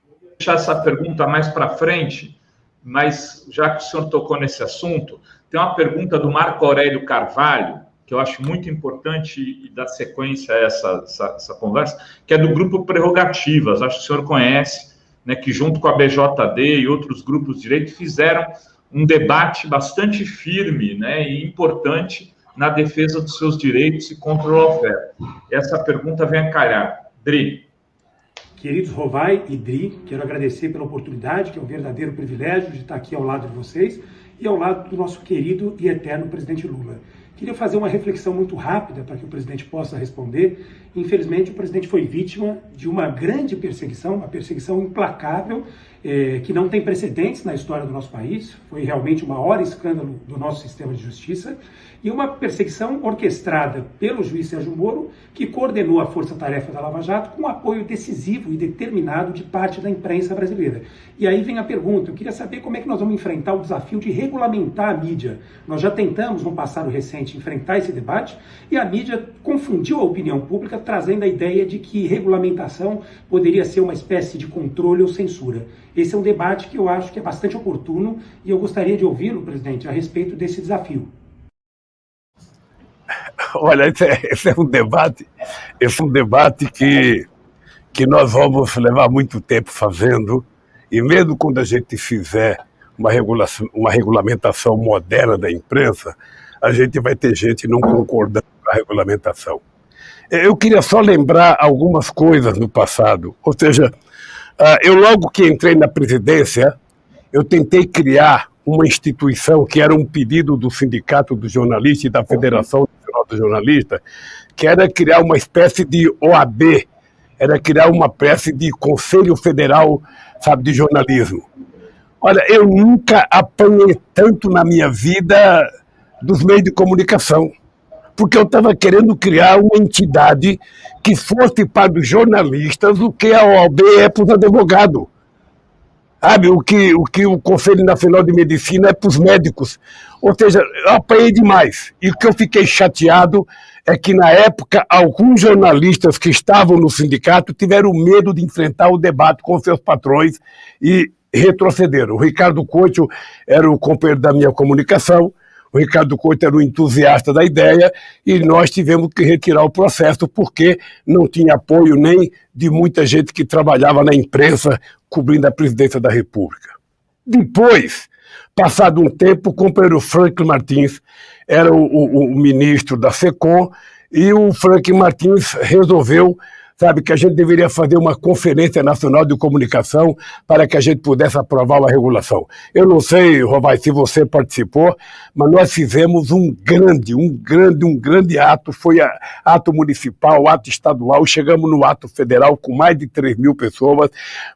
S2: Vou deixar essa pergunta mais para frente, mas já que o senhor tocou nesse assunto, tem uma pergunta do Marco Aurélio Carvalho, que eu acho muito importante e dar sequência a essa conversa, que é do Grupo Prerrogativas. Acho que o senhor conhece, né, que junto com a BJD e outros grupos de direito fizeram um debate bastante firme, né, e importante na defesa dos seus direitos e contra o lawfare. Essa pergunta vem a calhar. Dri.
S5: Queridos Rovai e Dri, quero agradecer pela oportunidade, que é um verdadeiro privilégio de estar aqui ao lado de vocês e ao lado do nosso querido e eterno presidente Lula. Queria fazer uma reflexão muito rápida para que o presidente possa responder. Infelizmente, o presidente foi vítima de uma grande perseguição, uma perseguição implacável, que não tem precedentes na história do nosso país. Foi realmente o maior escândalo do nosso sistema de justiça e uma perseguição orquestrada pelo juiz Sérgio Moro, que coordenou a força-tarefa da Lava Jato com apoio decisivo e determinado de parte da imprensa brasileira. E aí vem a pergunta, eu queria saber como é que nós vamos enfrentar o desafio de regulamentar a mídia. Nós já tentamos, no passado recente, enfrentar esse debate e a mídia confundiu a opinião pública, trazendo a ideia de que regulamentação poderia ser uma espécie de controle ou censura. Esse é um debate que eu acho que é bastante oportuno e eu gostaria de ouvi-lo, presidente, a respeito desse desafio.
S3: Olha, esse é um debate que nós vamos levar muito tempo fazendo, e mesmo quando a gente fizer uma regulamentação moderna da imprensa, a gente vai ter gente não concordando com a regulamentação. Eu queria só lembrar algumas coisas no passado, ou seja, eu logo que entrei na presidência, eu tentei criar uma instituição que era um pedido do Sindicato dos Jornalistas e da Federação Nacional dos Jornalistas, que era criar uma espécie de OAB, era criar uma espécie de Conselho Federal, sabe, de jornalismo. Olha, eu nunca apanhei tanto na minha vida dos meios de comunicação, porque eu estava querendo criar uma entidade que fosse para os jornalistas o que a OAB é para os advogados. Sabe, o que o Conselho Nacional de Medicina é para os médicos. Ou seja, eu apanhei demais. E o que eu fiquei chateado é que, na época, alguns jornalistas que estavam no sindicato tiveram medo de enfrentar o debate com seus patrões e retrocederam. O Ricardo Couto era o companheiro da minha comunicação, o Ricardo Couto era o entusiasta da ideia e nós tivemos que retirar o processo porque não tinha apoio nem de muita gente que trabalhava na imprensa cobrindo a presidência da República. Depois, passado um tempo, o companheiro Franklin Martins era o ministro da SECOM e o Franklin Martins resolveu, sabe, que a gente deveria fazer uma conferência nacional de comunicação para que a gente pudesse aprovar uma regulação. Eu não sei, Rovai, se você participou, mas nós fizemos um grande ato, foi ato municipal, ato estadual, chegamos no ato federal com mais de 3.000 pessoas,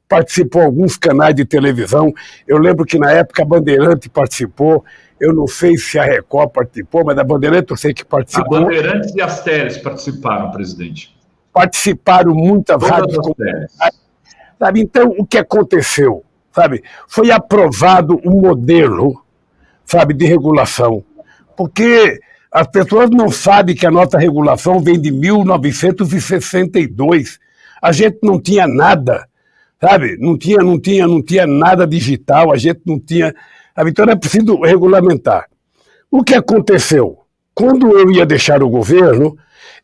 S3: participou alguns canais de televisão, eu lembro que na época a Bandeirante participou, eu não sei se a Record participou, mas a Bandeirante eu sei que participou.
S2: A Bandeirantes e as Teles participaram, presidente.
S3: Participaram muitas rádios comunitárias, sabe? Então, o que aconteceu, sabe? Foi aprovado um modelo, sabe, de regulação, porque as pessoas não sabem que a nossa regulação vem de 1962. A gente não tinha nada, sabe? Não tinha nada digital, a gente não tinha, sabe? Então, é preciso regulamentar. O que aconteceu? Quando eu ia deixar o governo,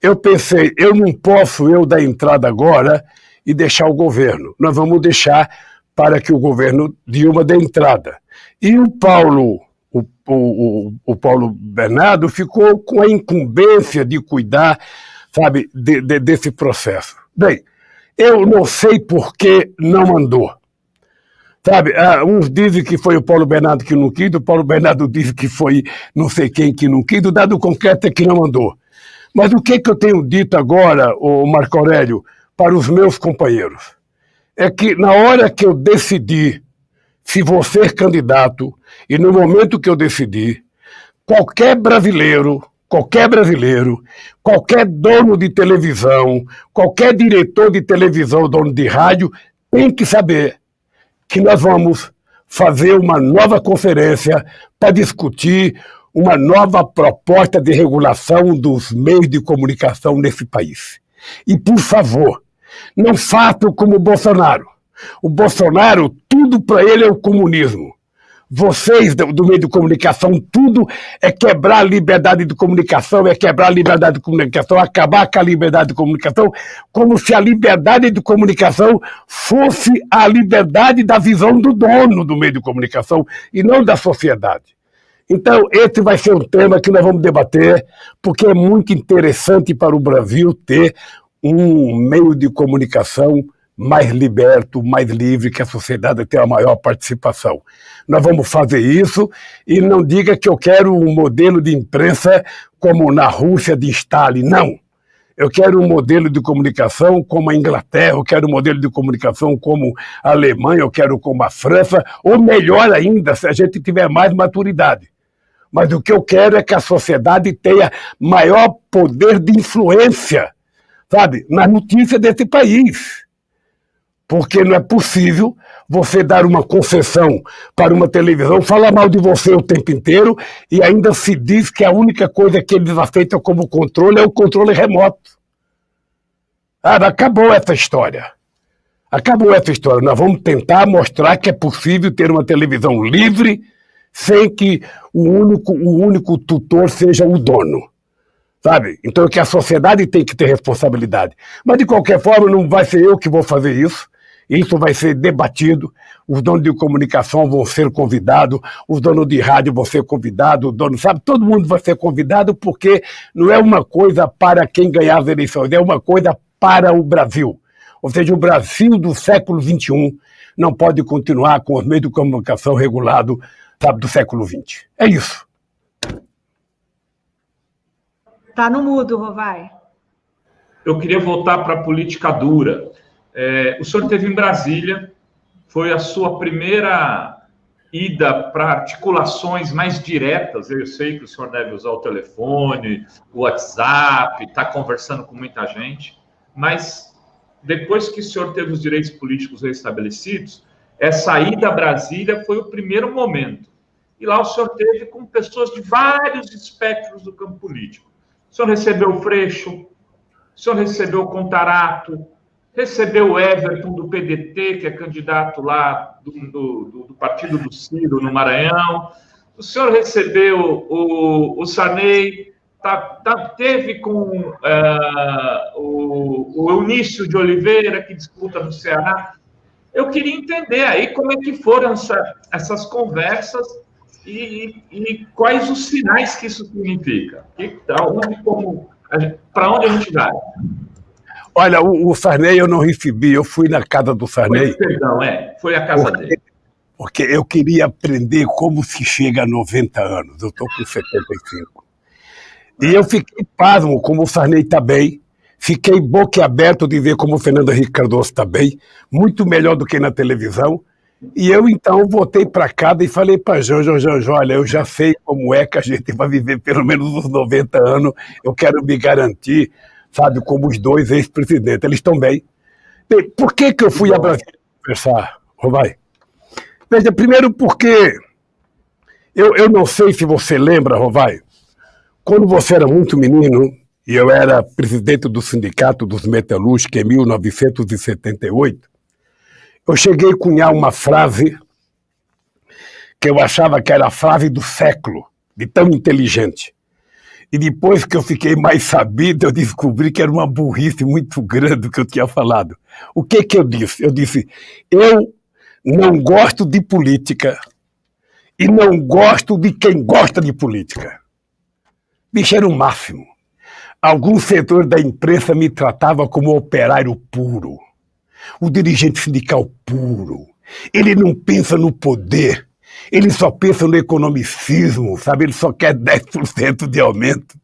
S3: eu pensei, eu não posso dar entrada agora e deixar o governo. Nós vamos deixar para que o governo Dilma dê entrada. E o Paulo Bernardo ficou com a incumbência de cuidar, sabe, desse processo. Bem, eu não sei por que não mandou. Sabe, uns dizem que foi o Paulo Bernardo que não quis, o Paulo Bernardo diz que foi não sei quem que não quis, o dado concreto é que não mandou. Mas o que eu tenho dito agora, o Marco Aurélio, para os meus companheiros, é que na hora que eu decidi se vou ser candidato, e no momento que eu decidi, qualquer brasileiro, qualquer dono de televisão, qualquer diretor de televisão, dono de rádio, tem que saber que nós vamos fazer uma nova conferência para discutir uma nova proposta de regulação dos meios de comunicação nesse país. E, por favor, não façam como o Bolsonaro. O Bolsonaro, tudo para ele é o comunismo. Vocês, do meio de comunicação, tudo é quebrar a liberdade de comunicação, acabar com a liberdade de comunicação, como se a liberdade de comunicação fosse a liberdade da visão do dono do meio de comunicação e não da sociedade. Então, esse vai ser um tema que nós vamos debater, porque é muito interessante para o Brasil ter um meio de comunicação mais liberto, mais livre, que a sociedade tenha a maior participação. Nós vamos fazer isso e não diga que eu quero um modelo de imprensa como na Rússia de Stalin, não. Eu quero um modelo de comunicação como a Inglaterra, eu quero um modelo de comunicação como a Alemanha, eu quero como a França, ou melhor ainda, se a gente tiver mais maturidade. Mas o que eu quero é que a sociedade tenha maior poder de influência, sabe, na notícia desse país. Porque não é possível você dar uma concessão para uma televisão, falar mal de você o tempo inteiro e ainda se diz que a única coisa que eles aceitam como controle é o controle remoto. Acabou essa história. Nós vamos tentar mostrar que é possível ter uma televisão livre sem que o único tutor seja o dono. Sabe? Então, que a sociedade tem que ter responsabilidade. Mas, de qualquer forma, não vai ser eu que vou fazer isso. Isso vai ser debatido, os donos de comunicação vão ser convidados, os donos de rádio vão ser convidados, todo mundo vai ser convidado, porque não é uma coisa para quem ganhar as eleições, é uma coisa para o Brasil. Ou seja, o Brasil do século XXI não pode continuar com os meios de comunicação regulados, sabe, do século XX. É isso.
S1: Tá no mudo, Rovai.
S2: Eu queria voltar para a política dura. O senhor esteve em Brasília, foi a sua primeira ida para articulações mais diretas. Eu sei que o senhor deve usar o telefone, o WhatsApp, está conversando com muita gente, mas depois que o senhor teve os direitos políticos restabelecidos, essa ida a Brasília foi o primeiro momento. E lá o senhor teve com pessoas de vários espectros do campo político. O senhor recebeu o Freixo, o senhor recebeu o Contarato, recebeu o Everton do PDT, que é candidato lá do partido do Ciro no Maranhão, o senhor recebeu o Sarney, teve com o Eunício de Oliveira, que disputa no Ceará. Eu queria entender aí como é que foram essas conversas e quais os sinais que isso significa. Para onde a gente vai?
S3: Olha, o Sarney eu não recebi, eu fui na casa do Sarney.
S2: Perdão, foi a casa dele.
S3: Porque eu queria aprender como se chega a 90 anos. Eu estou com 75. E eu fiquei pasmo como o Sarney está bem. Fiquei boquiaberto de ver como o Fernando Henrique Cardoso está bem. Muito melhor do que na televisão. E eu, então, voltei para casa e falei para João, olha, eu já sei como é que a gente vai viver pelo menos uns 90 anos. Eu quero me garantir, sabe, como os dois ex-presidentes. Eles estão bem. Por que eu fui a Brasília conversar, Rovai? Veja, primeiro porque eu não sei se você lembra, Rovai, quando você era muito menino, e eu era presidente do Sindicato dos Metalúrgicos em 1978, eu cheguei a cunhar uma frase que eu achava que era a frase do século, de tão inteligente. E depois que eu fiquei mais sabido, eu descobri que era uma burrice muito grande que eu tinha falado. O que eu disse? Eu disse, eu não gosto de política e não gosto de quem gosta de política. Bicho, era o máximo. Algum setor da imprensa me tratava como operário puro, o dirigente sindical puro. Ele não pensa no poder, ele só pensa no economicismo, sabe? Ele só quer 10% de aumento.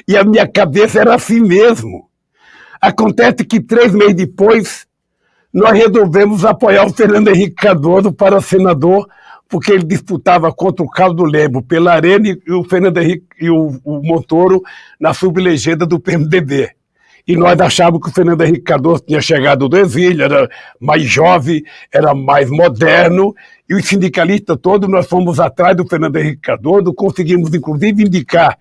S3: E a minha cabeça era assim mesmo. Acontece que 3 meses depois, nós resolvemos apoiar o Fernando Henrique Cardoso para senador, porque ele disputava contra o Caldo Lembro pela Arena e o Fernando Henrique e o Montoro na sublegenda do PMDB. E nós achávamos que o Fernando Henrique Cardoso tinha chegado do exílio, era mais jovem, era mais moderno, e os sindicalistas todos, nós fomos atrás do Fernando Henrique Cardoso, conseguimos inclusive indicar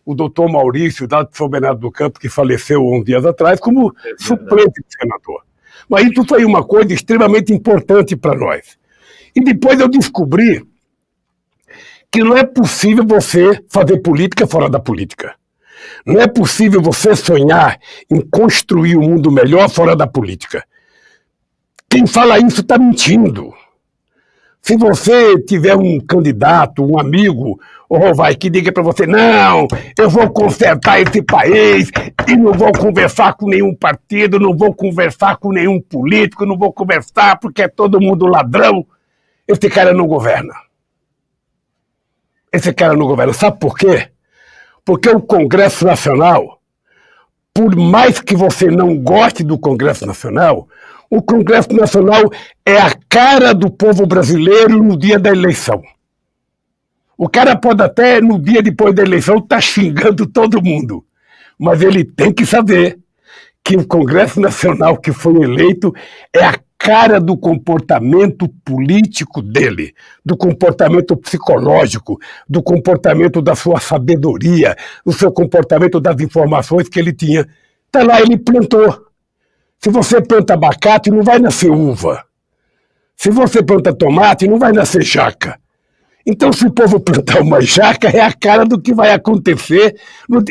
S3: o doutor Maurício, lá de São Bernardo do Campo, que faleceu 11 dias atrás, como suplente de senador. Mas isso foi uma coisa extremamente importante para nós. E depois eu descobri que não é possível você fazer política fora da política. Não é possível você sonhar em construir um mundo melhor fora da política. Quem fala isso está mentindo. Se você tiver um candidato, um amigo, ou vai que diga para você, não, eu vou consertar esse país e não vou conversar com nenhum partido, não vou conversar com nenhum político, não vou conversar porque é todo mundo ladrão, esse cara não governa. Esse cara não governa. Sabe por quê? Porque o Congresso Nacional, por mais que você não goste do Congresso Nacional, o Congresso Nacional é a cara do povo brasileiro no dia da eleição. O cara pode até, no dia depois da eleição, estar xingando todo mundo. Mas ele tem que saber que o Congresso Nacional que foi eleito é a cara do comportamento político dele, do comportamento psicológico, do comportamento da sua sabedoria, do seu comportamento das informações que ele tinha. Está lá, ele plantou. Se você planta abacate, não vai nascer uva. Se você planta tomate, não vai nascer jaca. Então, se o povo plantar uma jaca, é a cara do que vai acontecer.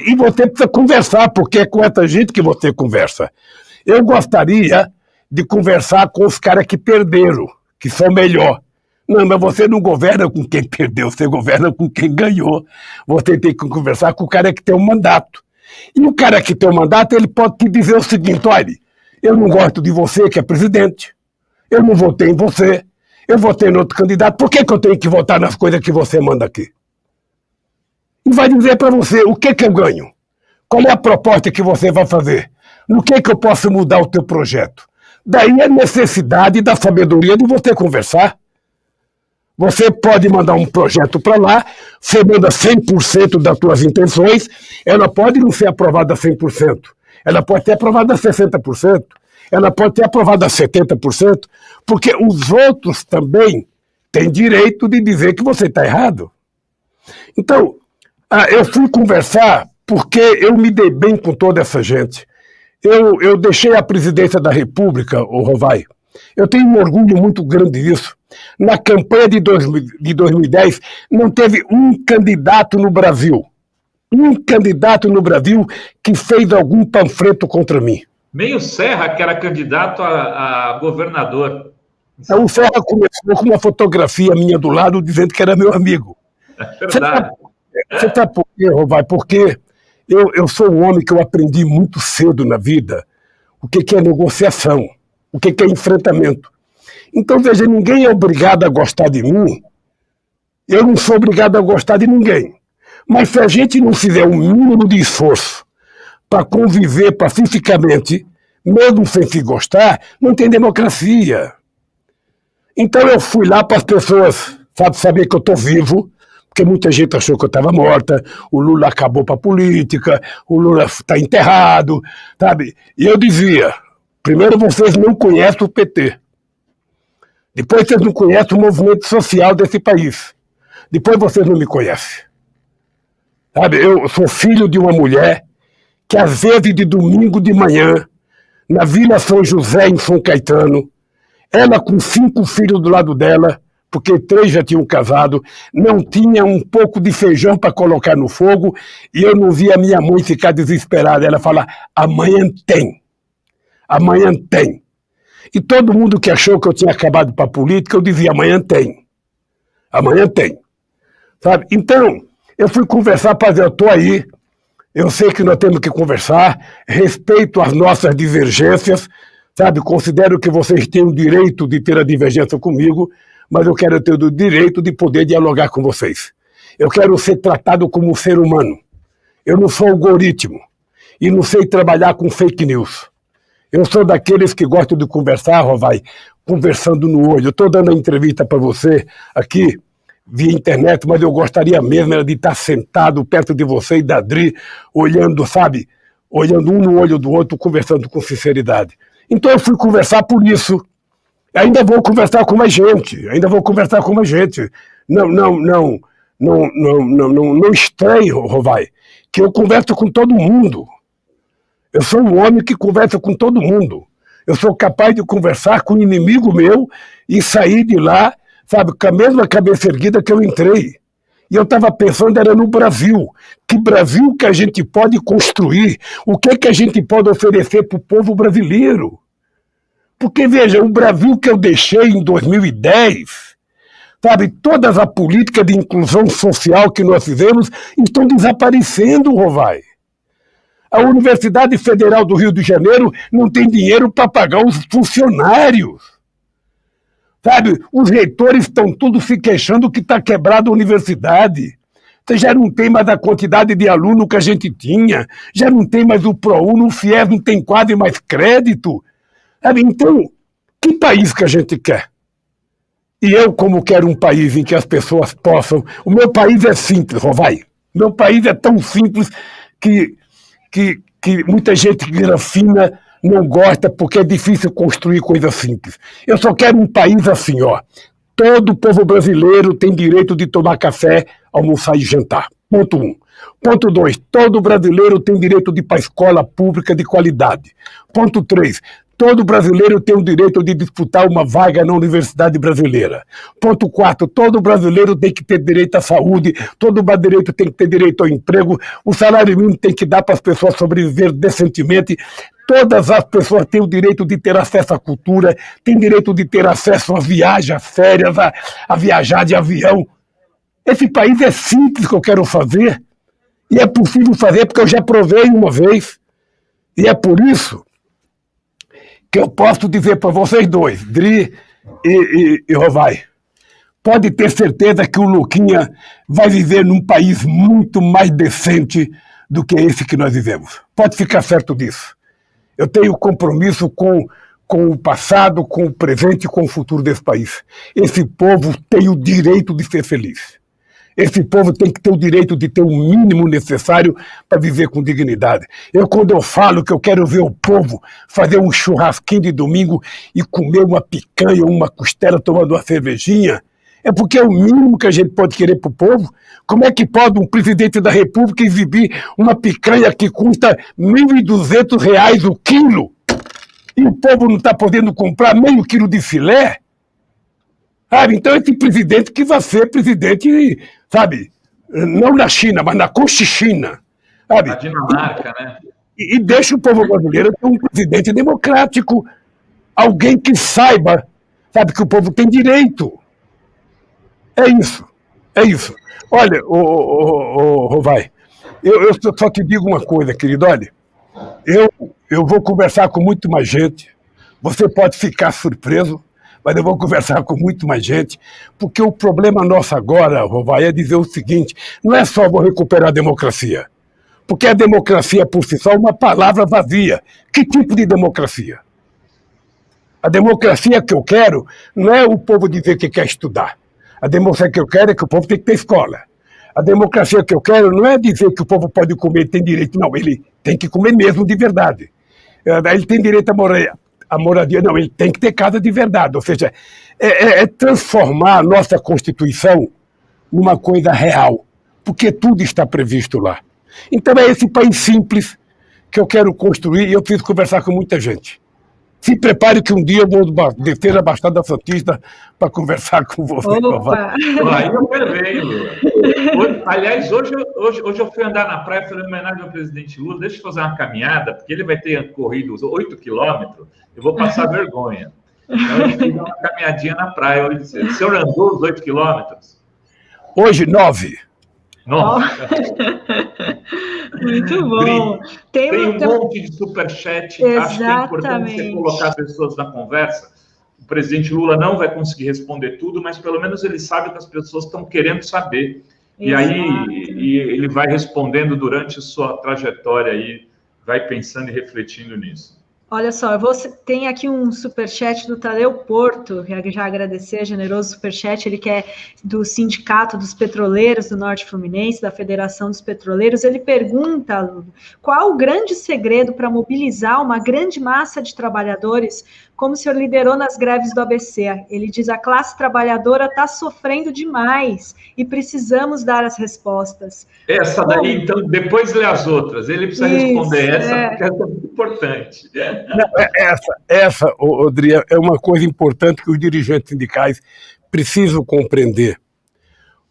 S3: E você precisa conversar, porque é com essa gente que você conversa. Eu gostaria de conversar com os caras que perderam, que são melhor. Não, mas você não governa com quem perdeu, você governa com quem ganhou. Você tem que conversar com o cara que tem um mandato. E o cara que tem um mandato, ele pode te dizer o seguinte, olha, eu não gosto de você, que é presidente. Eu não votei em você. Eu votei em outro candidato. Por que eu tenho que votar nas coisas que você manda aqui? E vai dizer para você o que eu ganho. Qual é a proposta que você vai fazer? No que eu posso mudar o teu projeto? Daí a necessidade da sabedoria de você conversar. Você pode mandar um projeto para lá, você manda 100% das suas intenções, ela pode não ser aprovada 100%, ela pode ser aprovada 60%, ela pode ser aprovada 70%, porque os outros também têm direito de dizer que você está errado. Então, eu fui conversar porque eu me dei bem com toda essa gente. Eu deixei a presidência da República, o Rovai. Eu tenho um orgulho muito grande disso. Na campanha de 2010, não teve um candidato no Brasil que fez algum panfleto contra mim.
S2: Nem o Serra, que era candidato a governador.
S3: Então, o Serra começou com uma fotografia minha do lado, dizendo que era meu amigo.
S2: É verdade.
S3: Você sabe por quê, Rovai? Porque eu sou um homem que eu aprendi muito cedo na vida o que é negociação, o que é enfrentamento. Então, veja, ninguém é obrigado a gostar de mim. Eu não sou obrigado a gostar de ninguém. Mas se a gente não fizer um mínimo de esforço para conviver pacificamente, mesmo sem se gostar, não tem democracia. Então eu fui lá para as pessoas saber que eu estou vivo, porque muita gente achou que eu estava morta, o Lula acabou para a política, o Lula está enterrado, sabe? E eu dizia, primeiro vocês não conhecem o PT. Depois vocês não conhecem o movimento social desse país. Depois vocês não me conhecem. Sabe, eu sou filho de uma mulher que, às vezes, de domingo de manhã, na Vila São José, em São Caetano, ela com 5 filhos do lado dela, porque 3 já tinham casado, não tinha um pouco de feijão para colocar no fogo, e eu não via minha mãe ficar desesperada. Ela fala, amanhã tem. Amanhã tem. E todo mundo que achou que eu tinha acabado para a política, eu dizia, amanhã tem. Amanhã tem. Sabe? Então, eu fui conversar, eu estou aí, eu sei que nós temos que conversar, respeito as nossas divergências, sabe? Considero que vocês têm o direito de ter a divergência comigo, mas eu quero ter o direito de poder dialogar com vocês. Eu quero ser tratado como um ser humano. Eu não sou algoritmo e não sei trabalhar com fake news. Eu sou daqueles que gostam de conversar, Rovai, conversando no olho. Eu estou dando a entrevista para você aqui, via internet, mas eu gostaria mesmo era de estar sentado perto de você e da Adri, olhando, sabe? Olhando um no olho do outro, conversando com sinceridade. Então eu fui conversar por isso. Ainda vou conversar com mais gente. Não estranhe, Rovai, que eu converso com todo mundo. Eu sou um homem que conversa com todo mundo. Eu sou capaz de conversar com um inimigo meu e sair de lá, sabe, com a mesma cabeça erguida que eu entrei. E eu estava pensando, era no Brasil. Que Brasil que a gente pode construir? O que a gente pode oferecer para o povo brasileiro? Porque, veja, o Brasil que eu deixei em 2010, sabe, todas as políticas de inclusão social que nós fizemos estão desaparecendo, Rovai. A Universidade Federal do Rio de Janeiro não tem dinheiro para pagar os funcionários. Sabe, os reitores estão todos se queixando que está quebrada a universidade. Você já não tem mais a quantidade de aluno que a gente tinha, já não tem mais o ProUni, o FIES não tem quase mais crédito. Sabe, então, que país que a gente quer? E eu, como quero um país em que as pessoas possam... O meu país é simples, Rovai. Meu país é tão simples que muita gente grafina não gosta porque é difícil construir coisas simples. Eu só quero um país assim, ó. Todo povo brasileiro tem direito de tomar café, almoçar e jantar. Ponto 1. Ponto 2. Todo brasileiro tem direito de ir para a escola pública de qualidade. Ponto 3. Todo brasileiro tem o direito de disputar uma vaga na universidade brasileira. Ponto 4. Todo brasileiro tem que ter direito à saúde, todo brasileiro tem que ter direito ao emprego, o salário mínimo tem que dar para as pessoas sobreviver decentemente, todas as pessoas têm o direito de ter acesso à cultura, têm direito de ter acesso a viagens férias, a viajar de avião. Esse país é simples que eu quero fazer, e é possível fazer porque eu já provei uma vez, e é por isso que eu posso dizer para vocês dois, Dri e Rovai, pode ter certeza que o Luquinha vai viver num país muito mais decente do que esse que nós vivemos. Pode ficar certo disso. Eu tenho compromisso com o passado, com o presente e com o futuro desse país. Esse povo tem o direito de ser feliz. Esse povo tem que ter o direito de ter o mínimo necessário para viver com dignidade. Quando eu falo que eu quero ver o povo fazer um churrasquinho de domingo e comer uma picanha ou uma costela tomando uma cervejinha, É porque é o mínimo que a gente pode querer para o povo. Como é que pode um presidente da República exibir uma picanha que custa R$ 1.200 o quilo e o povo não está podendo comprar meio quilo de filé? Sabe? Então esse presidente que vai ser presidente, sabe, não na China, mas na Cochichina. Sabe?
S2: Na Dinamarca, né?
S3: E deixa o povo brasileiro ter um presidente democrático, alguém que saiba, sabe, que o povo tem direito. É isso, é isso. Olha, Rovai, eu só te digo uma coisa, querido, olha, eu vou conversar com muito mais gente, você pode ficar surpreso, mas eu vou conversar com muito mais gente, porque o problema nosso agora, Rovai, é dizer o seguinte, não é só vou recuperar a democracia, porque a democracia por si só é uma palavra vazia. Que tipo de democracia? A democracia que eu quero não é o povo dizer que quer estudar. A democracia que eu quero é que o povo tem que ter escola. A democracia que eu quero não é dizer que o povo pode comer, tem direito, não, ele tem que comer mesmo de verdade. Ele tem direito à moradia, não, ele tem que ter casa de verdade. Ou seja, é transformar a nossa Constituição numa coisa real, porque tudo está previsto lá. Então é esse país simples que eu quero construir e eu preciso conversar com muita gente. Se prepare que um dia eu vou descer a Baixada Santista para conversar com você.
S1: Opa!
S2: Aí eu quero ver, Lula. Aliás, hoje eu fui andar na praia, falei em homenagem ao presidente Lula, deixa eu fazer uma caminhada, porque ele vai ter corrido 8 quilômetros, eu vou passar vergonha. Então eu fui dar uma caminhadinha na praia. O senhor andou os 8 quilômetros?
S3: Hoje, 9.
S2: Nossa.
S1: Muito bom.
S2: Tem um monte de superchat.
S1: Exatamente.
S2: Acho que é importante você colocar pessoas na conversa. O presidente Lula não vai conseguir responder tudo, mas pelo menos ele sabe que as pessoas estão querendo saber. E aí ele vai respondendo durante a sua trajetória aí, vai pensando e refletindo nisso.
S1: Olha só, tem aqui um superchat do Tadeu Porto, já agradecer, generoso superchat, ele que é do Sindicato dos Petroleiros do Norte Fluminense, da Federação dos Petroleiros. Ele pergunta, qual o grande segredo para mobilizar uma grande massa de trabalhadores, como o senhor liderou nas greves do ABC? Ele diz, a classe trabalhadora está sofrendo demais e precisamos dar as respostas.
S2: Essa daí, então, depois lê as outras. Ele precisa responder essa, porque essa é muito importante.
S3: Não, essa, Odria, é uma coisa importante que os dirigentes sindicais precisam compreender.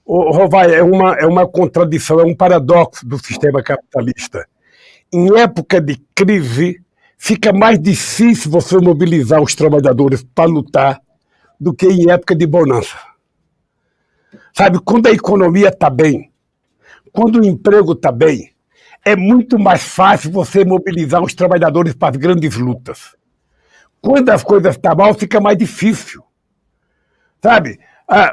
S3: Rovai, é uma contradição, é um paradoxo do sistema capitalista. Em época de crise, fica mais difícil você mobilizar os trabalhadores para lutar do que em época de bonança. Sabe, quando a economia está bem, quando o emprego está bem, é muito mais fácil você mobilizar os trabalhadores para as grandes lutas. Quando as coisas estão mal, fica mais difícil. Sabe,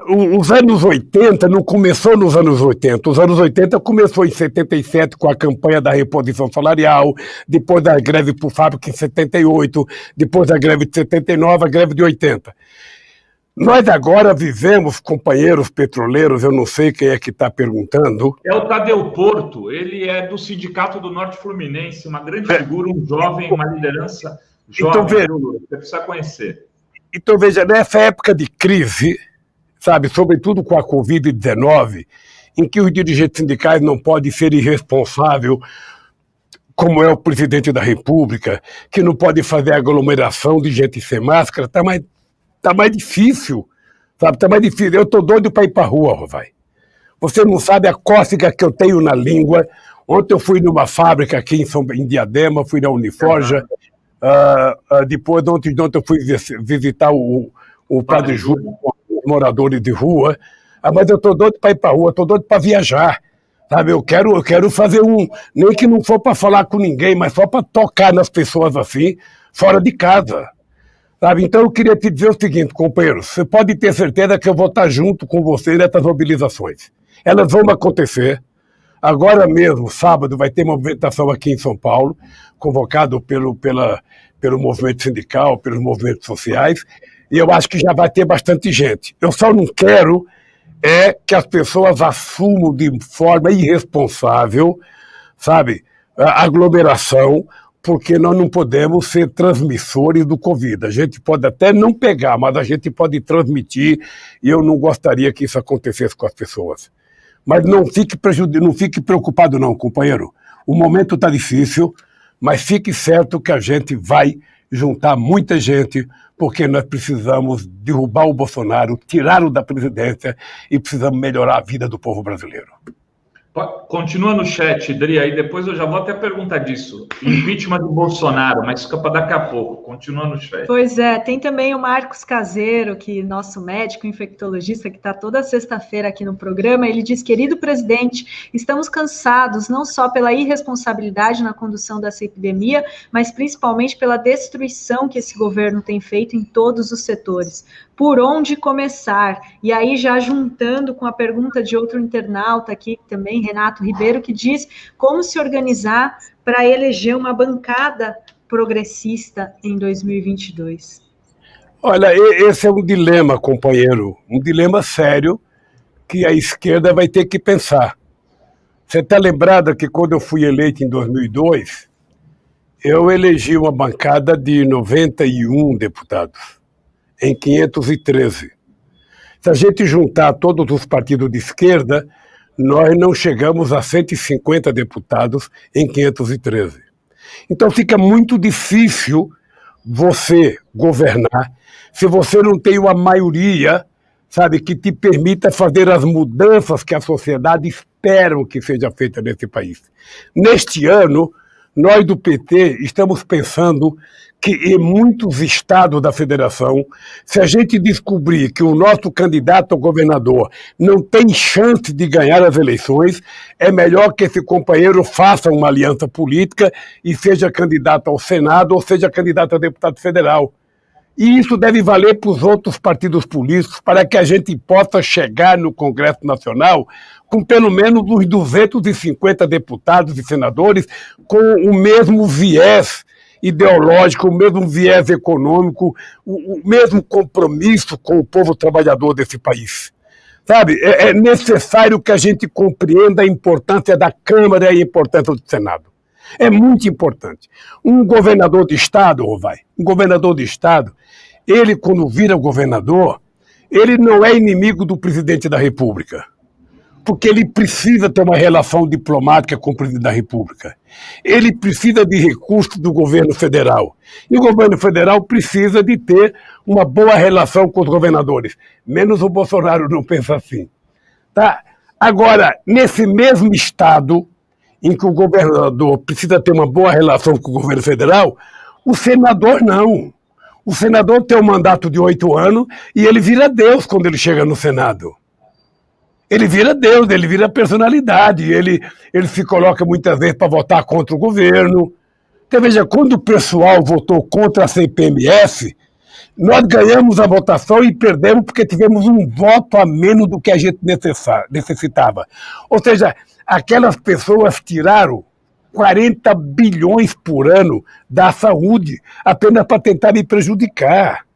S3: os anos 80 não começou nos anos 80. Os anos 80 começou em 77 com a campanha da reposição salarial, depois da greve por fábrica em 78, depois da greve de 79, a greve de 80. Nós agora vivemos, companheiros petroleiros, eu não sei quem é que está perguntando.
S2: É o Tadeu Porto, ele é do Sindicato do Norte Fluminense, uma grande figura, um jovem, uma liderança jovem,
S3: então,
S2: você precisa conhecer.
S3: Então, veja, nessa época de crise, sabe, sobretudo com a Covid-19, em que os dirigentes sindicais não podem ser irresponsáveis, como é o presidente da República, que não pode fazer aglomeração de gente sem máscara, está mais difícil, sabe? Está mais difícil. Eu estou doido para ir para a rua, Rovai. Você não sabe a cócega que eu tenho na língua. Ontem eu fui numa fábrica aqui em Diadema, fui na Uniforja. Depois, ontem eu fui visitar o Padre Júlio, os moradores de rua. Mas eu estou doido para ir para a rua, estou doido para viajar. Sabe? Eu quero fazer nem que não for para falar com ninguém, mas só para tocar nas pessoas assim, fora de casa. Sabe? Então eu queria te dizer o seguinte, companheiros, você pode ter certeza que eu vou estar junto com vocês nessas mobilizações. Elas vão acontecer. Agora mesmo, sábado, vai ter movimentação aqui em São Paulo, convocado pelo movimento sindical, pelos movimentos sociais, e eu acho que já vai ter bastante gente. Eu só não quero que as pessoas assumam de forma irresponsável, sabe, a aglomeração, porque nós não podemos ser transmissores do Covid. A gente pode até não pegar, mas a gente pode transmitir, e eu não gostaria que isso acontecesse com as pessoas. Mas não fique preocupado não, companheiro. O momento está difícil, mas fique certo que a gente vai juntar muita gente, porque nós precisamos derrubar o Bolsonaro, tirá-lo da presidência e precisamos melhorar a vida do povo brasileiro.
S2: Continua no chat, Dri, aí depois eu já vou até perguntar disso. Impeachment do Bolsonaro, mas fica para daqui a pouco. Continua no chat.
S1: Pois é, tem também o Marcos Caseiro, que nosso médico infectologista, que está toda sexta-feira aqui no programa, ele diz: querido presidente, estamos cansados não só pela irresponsabilidade na condução dessa epidemia, mas principalmente pela destruição que esse governo tem feito em todos os setores. Por onde começar? E aí, já juntando com a pergunta de outro internauta aqui também, Renato Ribeiro, que diz como se organizar para eleger uma bancada progressista em 2022.
S3: Olha, esse é um dilema, companheiro, um dilema sério que a esquerda vai ter que pensar. Você está lembrada que quando eu fui eleito em 2002, eu elegi uma bancada de 91 deputados. Em 513. Se a gente juntar todos os partidos de esquerda, nós não chegamos a 150 deputados em 513. Então fica muito difícil você governar se você não tem uma maioria, sabe, que te permita fazer as mudanças que a sociedade espera que seja feita nesse país. Neste ano, nós do PT estamos pensando que em muitos estados da federação, se a gente descobrir que o nosso candidato a governador não tem chance de ganhar as eleições, é melhor que esse companheiro faça uma aliança política e seja candidato ao Senado ou seja candidato a deputado federal. E isso deve valer para os outros partidos políticos, para que a gente possa chegar no Congresso Nacional com pelo menos uns 250 deputados e senadores com o mesmo viés ideológico, o mesmo viés econômico, o mesmo compromisso com o povo trabalhador desse país. Sabe, é necessário que a gente compreenda a importância da Câmara e a importância do Senado. É muito importante. Um governador de Estado, ele, quando vira governador, ele não é inimigo do presidente da República, porque ele precisa ter uma relação diplomática com o presidente da República. Ele precisa de recursos do governo federal. E o governo federal precisa de ter uma boa relação com os governadores. Menos o Bolsonaro não pensa assim. Tá? Agora, nesse mesmo estado em que o governador precisa ter uma boa relação com o governo federal, o senador não. O senador tem um mandato de 8 anos e ele vira Deus quando ele chega no Senado. Ele vira Deus, ele vira personalidade, ele se coloca muitas vezes para votar contra o governo. Então, veja, quando o pessoal votou contra a CPMF, nós ganhamos a votação e perdemos porque tivemos um voto a menos do que a gente necessitava. Ou seja, aquelas pessoas tiraram 40 bilhões por ano da saúde apenas para tentar me prejudicar.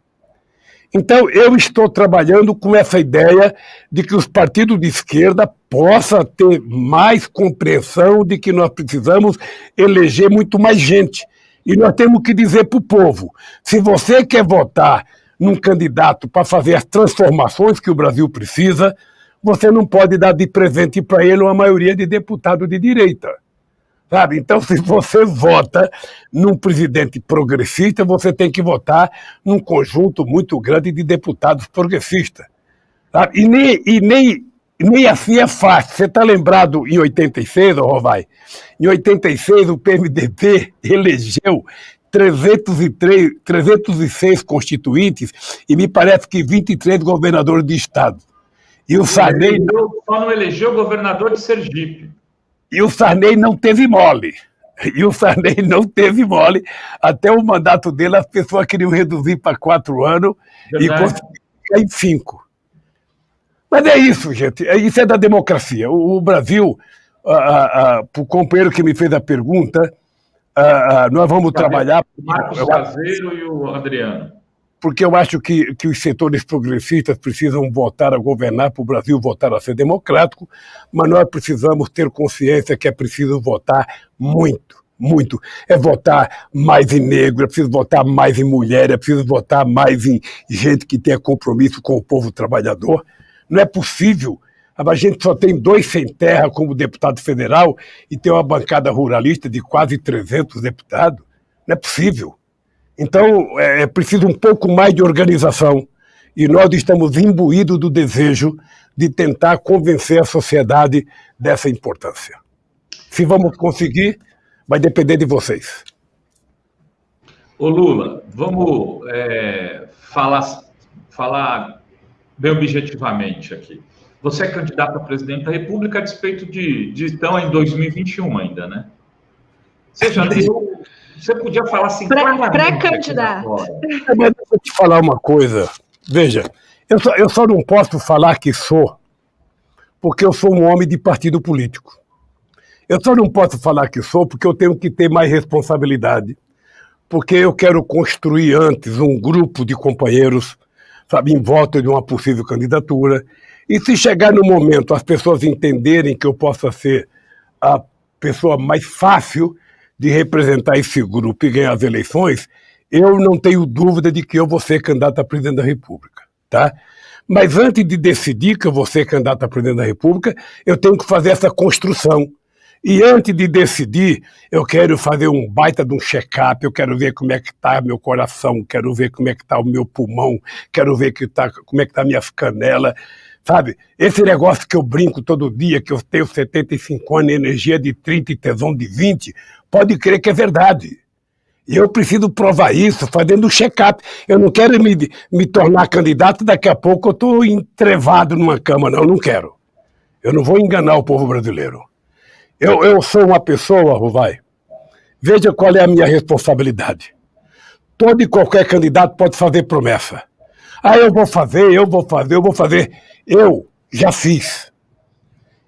S3: Então, eu estou trabalhando com essa ideia de que os partidos de esquerda possam ter mais compreensão de que nós precisamos eleger muito mais gente. E nós temos que dizer para o povo, se você quer votar num candidato para fazer as transformações que o Brasil precisa, você não pode dar de presente para ele uma maioria de deputados de direita. Sabe? Então, se você vota num presidente progressista, você tem que votar num conjunto muito grande de deputados progressistas. Sabe? E nem assim é fácil. Você está lembrado em 86, Rovai? Em 86, o PMDB elegeu 306 constituintes e me parece que 23 governadores de estado. E o Sarney
S2: só não elegeu o governador de Sergipe.
S3: E o Sarney não teve mole. Até o mandato dele, as pessoas queriam reduzir para 4 anos. Verdade. E conseguiram em 5. Mas é isso, gente. Isso é da democracia. O Brasil, para o companheiro que me fez a pergunta, nós vamos trabalhar...
S2: O Marcos Caseiro e o Adriano.
S3: Porque eu acho que os setores progressistas precisam voltar a governar para o Brasil voltar a ser democrático, mas nós precisamos ter consciência que é preciso votar muito. muito. É votar mais em negro, é preciso votar mais em mulher, é preciso votar mais em gente que tenha compromisso com o povo trabalhador. Não é possível. A gente só tem 2 sem terra como deputado federal e tem uma bancada ruralista de quase 300 deputados. Não é possível. Então, é preciso um pouco mais de organização. E nós estamos imbuídos do desejo de tentar convencer a sociedade dessa importância. Se vamos conseguir, vai depender de vocês.
S2: Ô Lula, vamos falar bem objetivamente aqui. Você é candidato a presidente da República a despeito de estão em 2021 ainda, né? Você podia falar assim...
S1: Pré-candidato.
S3: Mas deixa eu te falar uma coisa. Veja, eu só não posso falar que sou, porque eu sou um homem de partido político. Eu só não posso falar que sou porque eu tenho que ter mais responsabilidade, porque eu quero construir antes um grupo de companheiros, sabe, em volta de uma possível candidatura, e se chegar no momento as pessoas entenderem que eu possa ser a pessoa mais fácil de representar esse grupo e ganhar as eleições, eu não tenho dúvida de que eu vou ser candidato a presidente da República, tá? Mas antes de decidir que eu vou ser candidato a presidente da República, eu tenho que fazer essa construção. E antes de decidir, eu quero fazer um baita de um check-up, eu quero ver como é que está meu coração, quero ver como é que está o meu pulmão, quero ver como é que está minhas canelas, sabe? Esse negócio que eu brinco todo dia, que eu tenho 75 anos, energia de 30 e tesão de 20, pode crer que é verdade. E eu preciso provar isso fazendo um check-up. Eu não quero me tornar candidato, daqui a pouco eu estou entrevado numa cama, não quero. Eu não vou enganar o povo brasileiro. Eu sou uma pessoa, Rovai, veja qual é a minha responsabilidade. Todo e qualquer candidato pode fazer promessa. Eu vou fazer. Eu já fiz.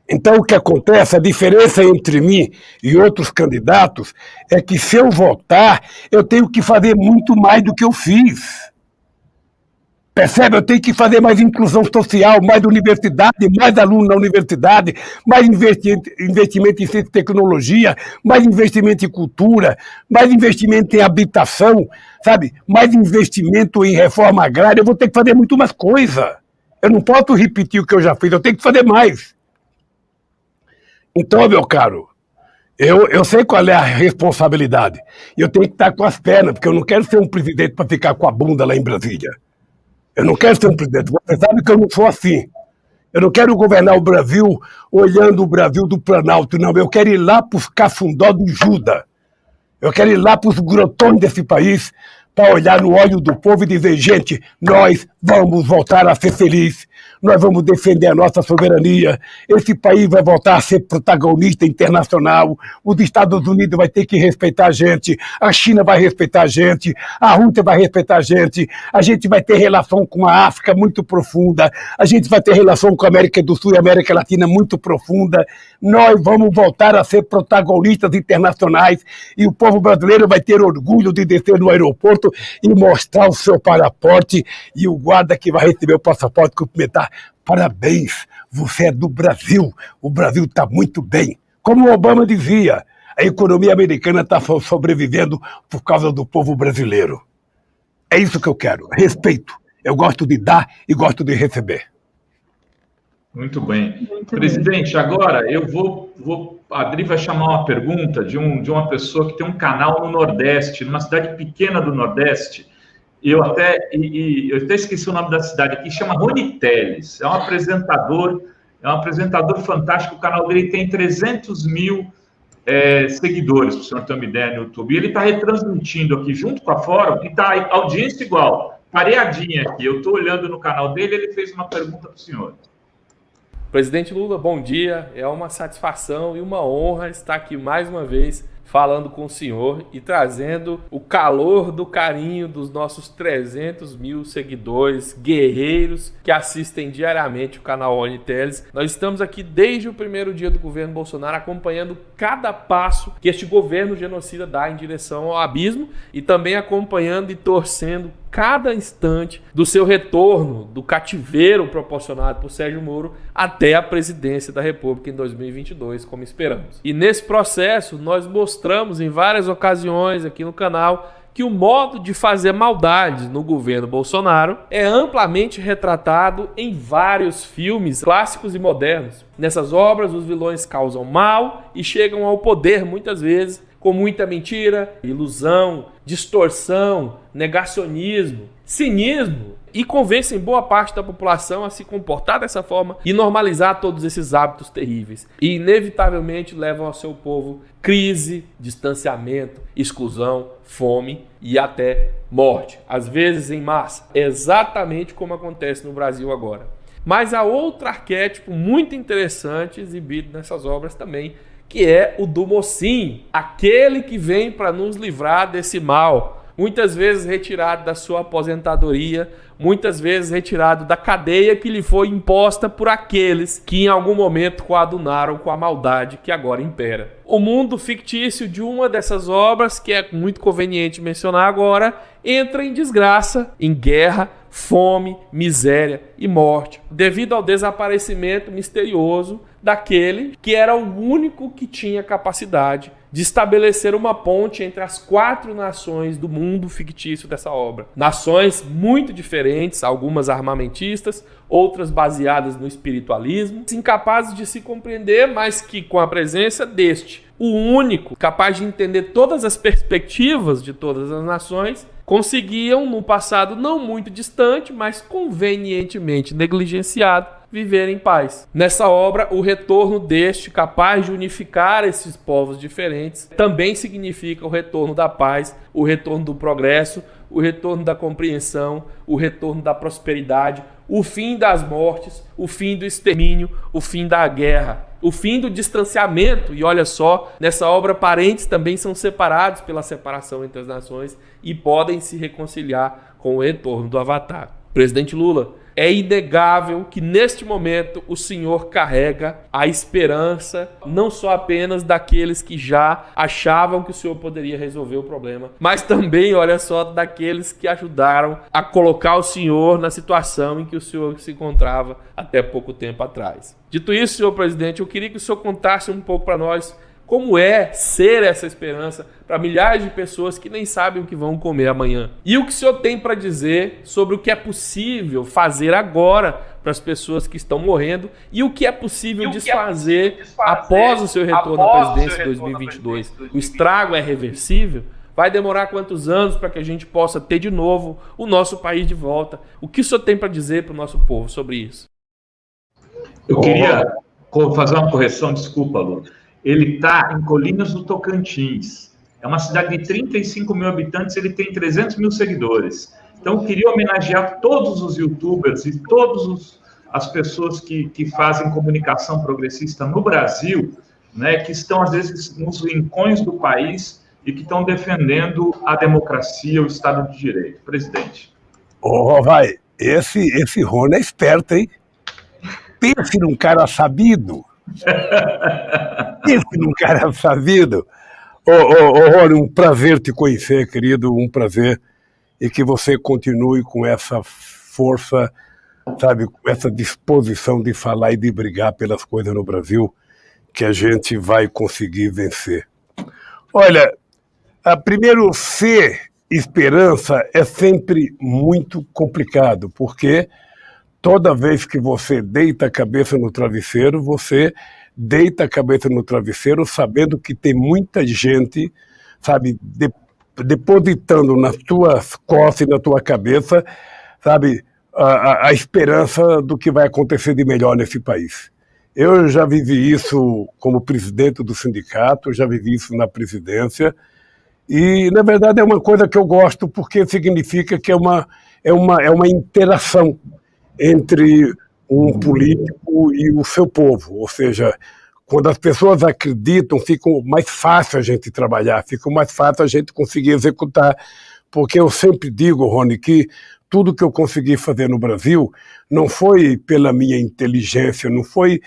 S3: Então, o que acontece, a diferença entre mim e outros candidatos é que, se eu votar, eu tenho que fazer muito mais do que eu fiz. Percebe? Eu tenho que fazer mais inclusão social, mais universidade, mais aluno na universidade, mais investimento em ciência e tecnologia, mais investimento em cultura, mais investimento em habitação, sabe? Mais investimento em reforma agrária. Eu vou ter que fazer muito mais coisa. Eu não posso repetir o que eu já fiz, eu tenho que fazer mais. Então, meu caro, eu sei qual é a responsabilidade. Eu tenho que estar com as pernas, porque eu não quero ser um presidente para ficar com a bunda lá em Brasília. Eu não quero ser um presidente. Você sabe que eu não sou assim. Eu não quero governar o Brasil olhando o Brasil do Planalto, não. Eu quero ir lá para os cafundó do Judas. Eu quero ir lá para os grotões desse país para olhar no olho do povo e dizer, gente, nós vamos voltar a ser felizes, nós vamos defender a nossa soberania, esse país vai voltar a ser protagonista internacional, os Estados Unidos vai ter que respeitar a gente vai respeitar a Rússia vai respeitar a gente vai ter relação com a África muito profunda, a gente vai ter relação com a América do Sul e a América Latina muito profunda, nós vamos voltar a ser protagonistas internacionais e o povo brasileiro vai ter orgulho de descer no aeroporto e mostrar o seu passaporte e o guarda que vai receber o passaporte cumprimentar. Parabéns, você é do Brasil, o Brasil está muito bem. Como o Obama dizia, a economia americana está sobrevivendo por causa do povo brasileiro. É isso que eu quero, respeito. Eu gosto de dar e gosto de receber.
S2: Muito bem. Presidente, agora eu a Adri vai chamar uma pergunta de uma pessoa que tem um canal no Nordeste, numa cidade pequena do Nordeste. Eu até esqueci o nome da cidade aqui, chama Rony Teles. É um apresentador fantástico. O canal dele tem 300 mil seguidores, para o senhor ter uma ideia, no YouTube. E ele está retransmitindo aqui junto com a Fórum, e está a audiência igual, pareadinha aqui. Eu estou olhando no canal dele, ele fez uma pergunta para o senhor.
S6: Presidente Lula, bom dia. É uma satisfação e uma honra estar aqui mais uma vez falando com o senhor e trazendo o calor do carinho dos nossos 300 mil seguidores, guerreiros que assistem diariamente o canal Rony Teles. Nós estamos aqui desde o primeiro dia do governo Bolsonaro acompanhando cada passo que este governo genocida dá em direção ao abismo e também acompanhando e torcendo cada instante do seu retorno do cativeiro proporcionado por Sérgio Moro até a presidência da República em 2022, como esperamos. E nesse processo, nós mostramos em várias ocasiões aqui no canal que o modo de fazer maldades no governo Bolsonaro é amplamente retratado em vários filmes clássicos e modernos. Nessas obras, os vilões causam mal e chegam ao poder muitas vezes com muita mentira, ilusão, distorção, negacionismo, cinismo e convencem boa parte da população a se comportar dessa forma e normalizar todos esses hábitos terríveis. E inevitavelmente levam ao seu povo crise, distanciamento, exclusão, fome e até morte, às vezes em massa, exatamente como acontece no Brasil agora. Mas há outro arquétipo muito interessante exibido nessas obras também, que é o do mocinho, aquele que vem para nos livrar desse mal, muitas vezes retirado da sua aposentadoria, muitas vezes retirado da cadeia que lhe foi imposta por aqueles que em algum momento coadunaram com a maldade que agora impera. O mundo fictício de uma dessas obras, que é muito conveniente mencionar agora, entra em desgraça, em guerra, fome, miséria e morte, devido ao desaparecimento misterioso daquele que era o único que tinha capacidade de estabelecer uma ponte entre as 4 nações do mundo fictício dessa obra. Nações muito diferentes, algumas armamentistas, outras baseadas no espiritualismo, incapazes de se compreender, mas que com a presença deste, o único capaz de entender todas as perspectivas de todas as nações, conseguiam, num passado não muito distante, mas convenientemente negligenciado, viver em paz. Nessa obra, o retorno deste, capaz de unificar esses povos diferentes, também significa o retorno da paz, o retorno do progresso, o retorno da compreensão, o retorno da prosperidade, o fim das mortes, o fim do extermínio, o fim da guerra, o fim do distanciamento. E olha só, nessa obra, parentes também são separados pela separação entre as nações e podem se reconciliar com o retorno do Avatar. Presidente Lula, é inegável que neste momento o senhor carrega a esperança não só apenas daqueles que já achavam que o senhor poderia resolver o problema, mas também, olha só, daqueles que ajudaram a colocar o senhor na situação em que o senhor se encontrava até pouco tempo atrás. Dito isso, senhor presidente, eu queria que o senhor contasse um pouco para nós como é ser essa esperança para milhares de pessoas que nem sabem o que vão comer amanhã. E o que o senhor tem para dizer sobre o que é possível fazer agora para as pessoas que estão morrendo e o que é possível desfazer após o seu retorno à presidência em 2022. O estrago é reversível? Vai demorar quantos anos para que a gente possa ter de novo o nosso país de volta? O que o senhor tem para dizer para o nosso povo sobre isso?
S2: Eu queria fazer uma correção, desculpa, Lu. Ele está em Colinas do Tocantins. É uma cidade de 35 mil habitantes, ele tem 300 mil seguidores. Então, eu queria homenagear todos os youtubers e todas as pessoas que fazem comunicação progressista no Brasil, né, que estão, às vezes, nos rincões do país e que estão defendendo a democracia, o Estado de Direito. Presidente.
S3: Vai, esse Rony é esperto, hein? Pense num cara sabido. Pense num cara sabido. Rony, um prazer te conhecer, querido, um prazer. E que você continue com essa força, sabe, com essa disposição de falar e de brigar pelas coisas no Brasil, que a gente vai conseguir vencer. Olha, primeiro, ser esperança é sempre muito complicado, porque toda vez que você deita a cabeça no travesseiro, você deita a cabeça no travesseiro sabendo que tem muita gente, sabe, depositando nas tuas costas e na tua cabeça, sabe, a esperança do que vai acontecer de melhor nesse país. Eu já vivi isso como presidente do sindicato, já vivi isso na presidência, e, na verdade, é uma coisa que eu gosto porque significa que é uma interação entre um político e o seu povo, ou seja, quando as pessoas acreditam, fica mais fácil a gente trabalhar, fica mais fácil a gente conseguir executar, porque eu sempre digo, Rony, que tudo que eu consegui fazer no Brasil não foi pela minha inteligência, não foi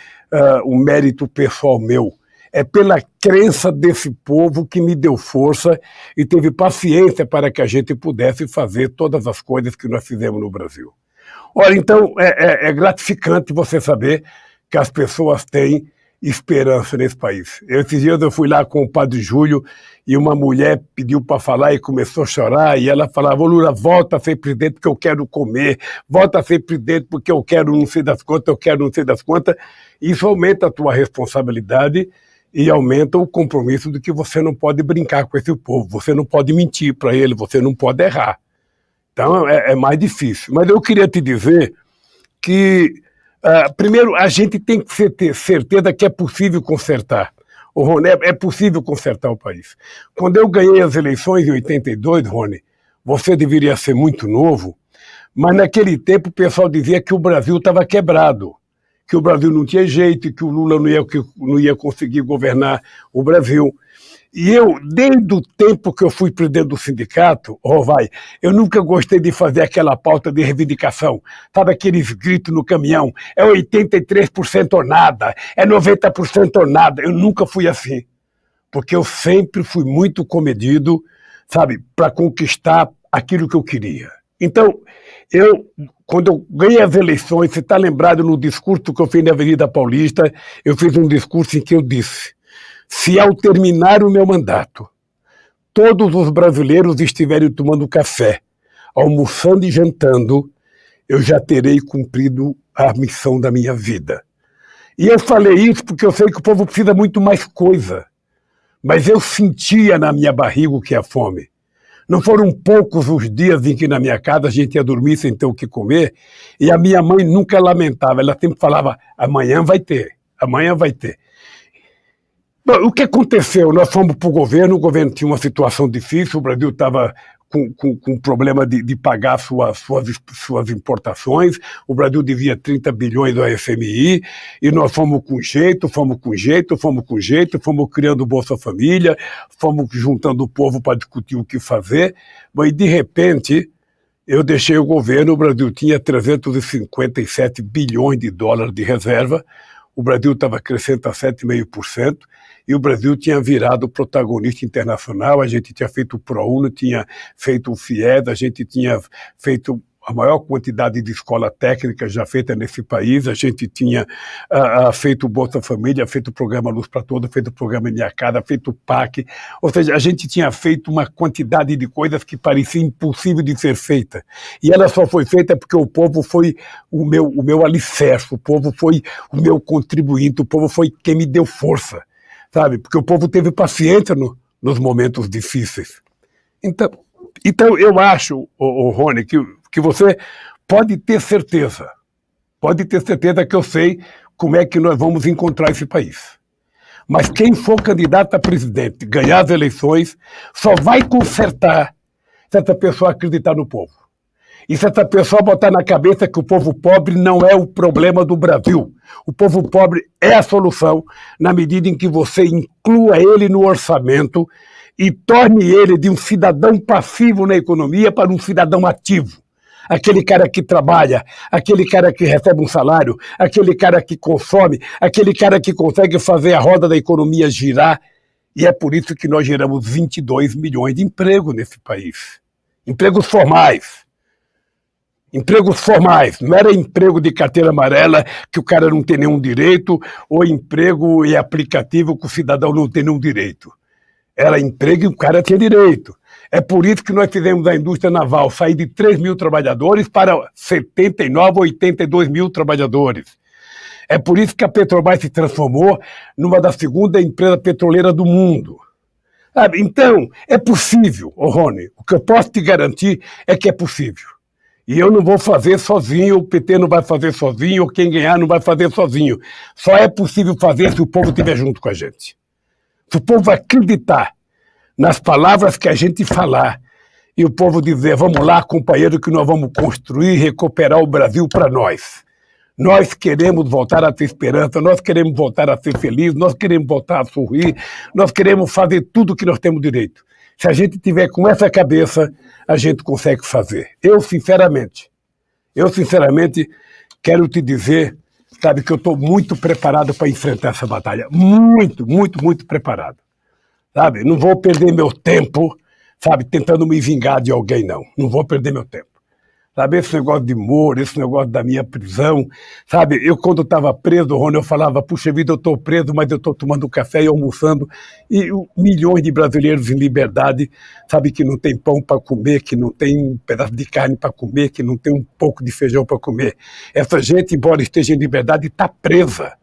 S3: um mérito pessoal meu, é pela crença desse povo que me deu força e teve paciência para que a gente pudesse fazer todas as coisas que nós fizemos no Brasil. Olha, então, é gratificante você saber que as pessoas têm esperança nesse país. Esses dias eu fui lá com o Padre Júlio e uma mulher pediu para falar e começou a chorar e ela falava: Lula, volta a ser presidente porque eu quero comer, volta a ser presidente porque eu quero não sei das quantas, eu quero não sei das quantas. Isso aumenta a tua responsabilidade e aumenta o compromisso de que você não pode brincar com esse povo, você não pode mentir para ele, você não pode errar. Então é mais difícil. Mas eu queria te dizer que primeiro, a gente tem que ter certeza que é possível consertar. Rony, é possível consertar o país. Quando eu ganhei as eleições em 82, Rony, você deveria ser muito novo, mas naquele tempo o pessoal dizia que o Brasil estava quebrado, que o Brasil não tinha jeito, que o Lula não ia conseguir governar o Brasil. E eu, desde o tempo que eu fui presidente do sindicato, Rovai, eu nunca gostei de fazer aquela pauta de reivindicação. Sabe aqueles gritos no caminhão? É 83% ou nada, é 90% ou nada. Eu nunca fui assim. Porque eu sempre fui muito comedido, sabe, para conquistar aquilo que eu queria. Então, quando eu ganhei as eleições, você está lembrado no discurso que eu fiz na Avenida Paulista, eu fiz um discurso em que eu disse: se ao terminar o meu mandato, todos os brasileiros estiverem tomando café, almoçando e jantando, eu já terei cumprido a missão da minha vida. E eu falei isso porque eu sei que o povo precisa muito mais coisa. Mas eu sentia na minha barriga o que é a fome. Não foram poucos os dias em que na minha casa a gente ia dormir sem ter o que comer, e a minha mãe nunca lamentava, ela sempre falava: amanhã vai ter, amanhã vai ter. Bom, o que aconteceu? Nós fomos para o governo tinha uma situação difícil, o Brasil estava com problema de pagar suas importações, o Brasil devia 30 bilhões ao FMI, e nós fomos criando Bolsa Família, fomos juntando o povo para discutir o que fazer, mas de repente eu deixei o governo, o Brasil tinha 357 bilhões de dólares de reserva, o Brasil estava crescendo a 7,5%, e o Brasil tinha virado protagonista internacional, a gente tinha feito o ProUni, tinha feito o FIES, a gente tinha feito a maior quantidade de escola técnica já feita nesse país, a gente tinha feito o Bolsa Família, feito o Programa Luz para Todos, feito o Programa Minha Casa, feito o PAC, ou seja, a gente tinha feito uma quantidade de coisas que parecia impossível de ser feita. E ela só foi feita porque o povo foi o meu alicerce, o povo foi o meu contribuinte, o povo foi quem me deu força, sabe? Porque o povo teve paciência nos momentos difíceis. Então eu acho, Rony, que você pode ter certeza que eu sei como é que nós vamos encontrar esse país. Mas quem for candidato a presidente, ganhar as eleições, só vai consertar se essa pessoa acreditar no povo. E se essa pessoa botar na cabeça que o povo pobre não é o problema do Brasil. O povo pobre é a solução, na medida em que você inclua ele no orçamento e torne ele de um cidadão passivo na economia para um cidadão ativo. Aquele cara que trabalha, aquele cara que recebe um salário, aquele cara que consome, aquele cara que consegue fazer a roda da economia girar. E é por isso que nós geramos 22 milhões de empregos nesse país. Empregos formais. Empregos formais, não era emprego de carteira amarela que o cara não tem nenhum direito, ou emprego e aplicativo que o cidadão não tem nenhum direito. Era emprego e o cara tinha direito. É por isso que nós fizemos a indústria naval sair de 3 mil trabalhadores para 79, 82 mil trabalhadores. É por isso que a Petrobras se transformou numa das segundas empresas petroleiras do mundo. Sabe? Então, é possível, Rony. O que eu posso te garantir é que é possível. E eu não vou fazer sozinho, o PT não vai fazer sozinho, quem ganhar não vai fazer sozinho. Só é possível fazer se o povo estiver junto com a gente. Se o povo acreditar nas palavras que a gente falar e o povo dizer: vamos lá, companheiro, que nós vamos construir e recuperar o Brasil para nós. Nós queremos voltar a ter esperança, nós queremos voltar a ser felizes, nós queremos voltar a sorrir, nós queremos fazer tudo o que nós temos direito. Se a gente tiver com essa cabeça, a gente consegue fazer. Eu, sinceramente, quero te dizer sabe, que eu estou muito preparado para enfrentar essa batalha. Muito, muito, muito preparado. Sabe? Não vou perder meu tempo, sabe, tentando me vingar de alguém, não. Não vou perder meu tempo. Sabe, esse negócio de Moro, esse negócio da minha prisão, sabe, eu quando estava preso, Rony, eu falava, puxa vida, eu estou preso, mas eu estou tomando café e almoçando, e milhões de brasileiros em liberdade, sabe, que não tem pão para comer, que não tem um pedaço de carne para comer, que não tem um pouco de feijão para comer. Essa gente, embora esteja em liberdade, está presa.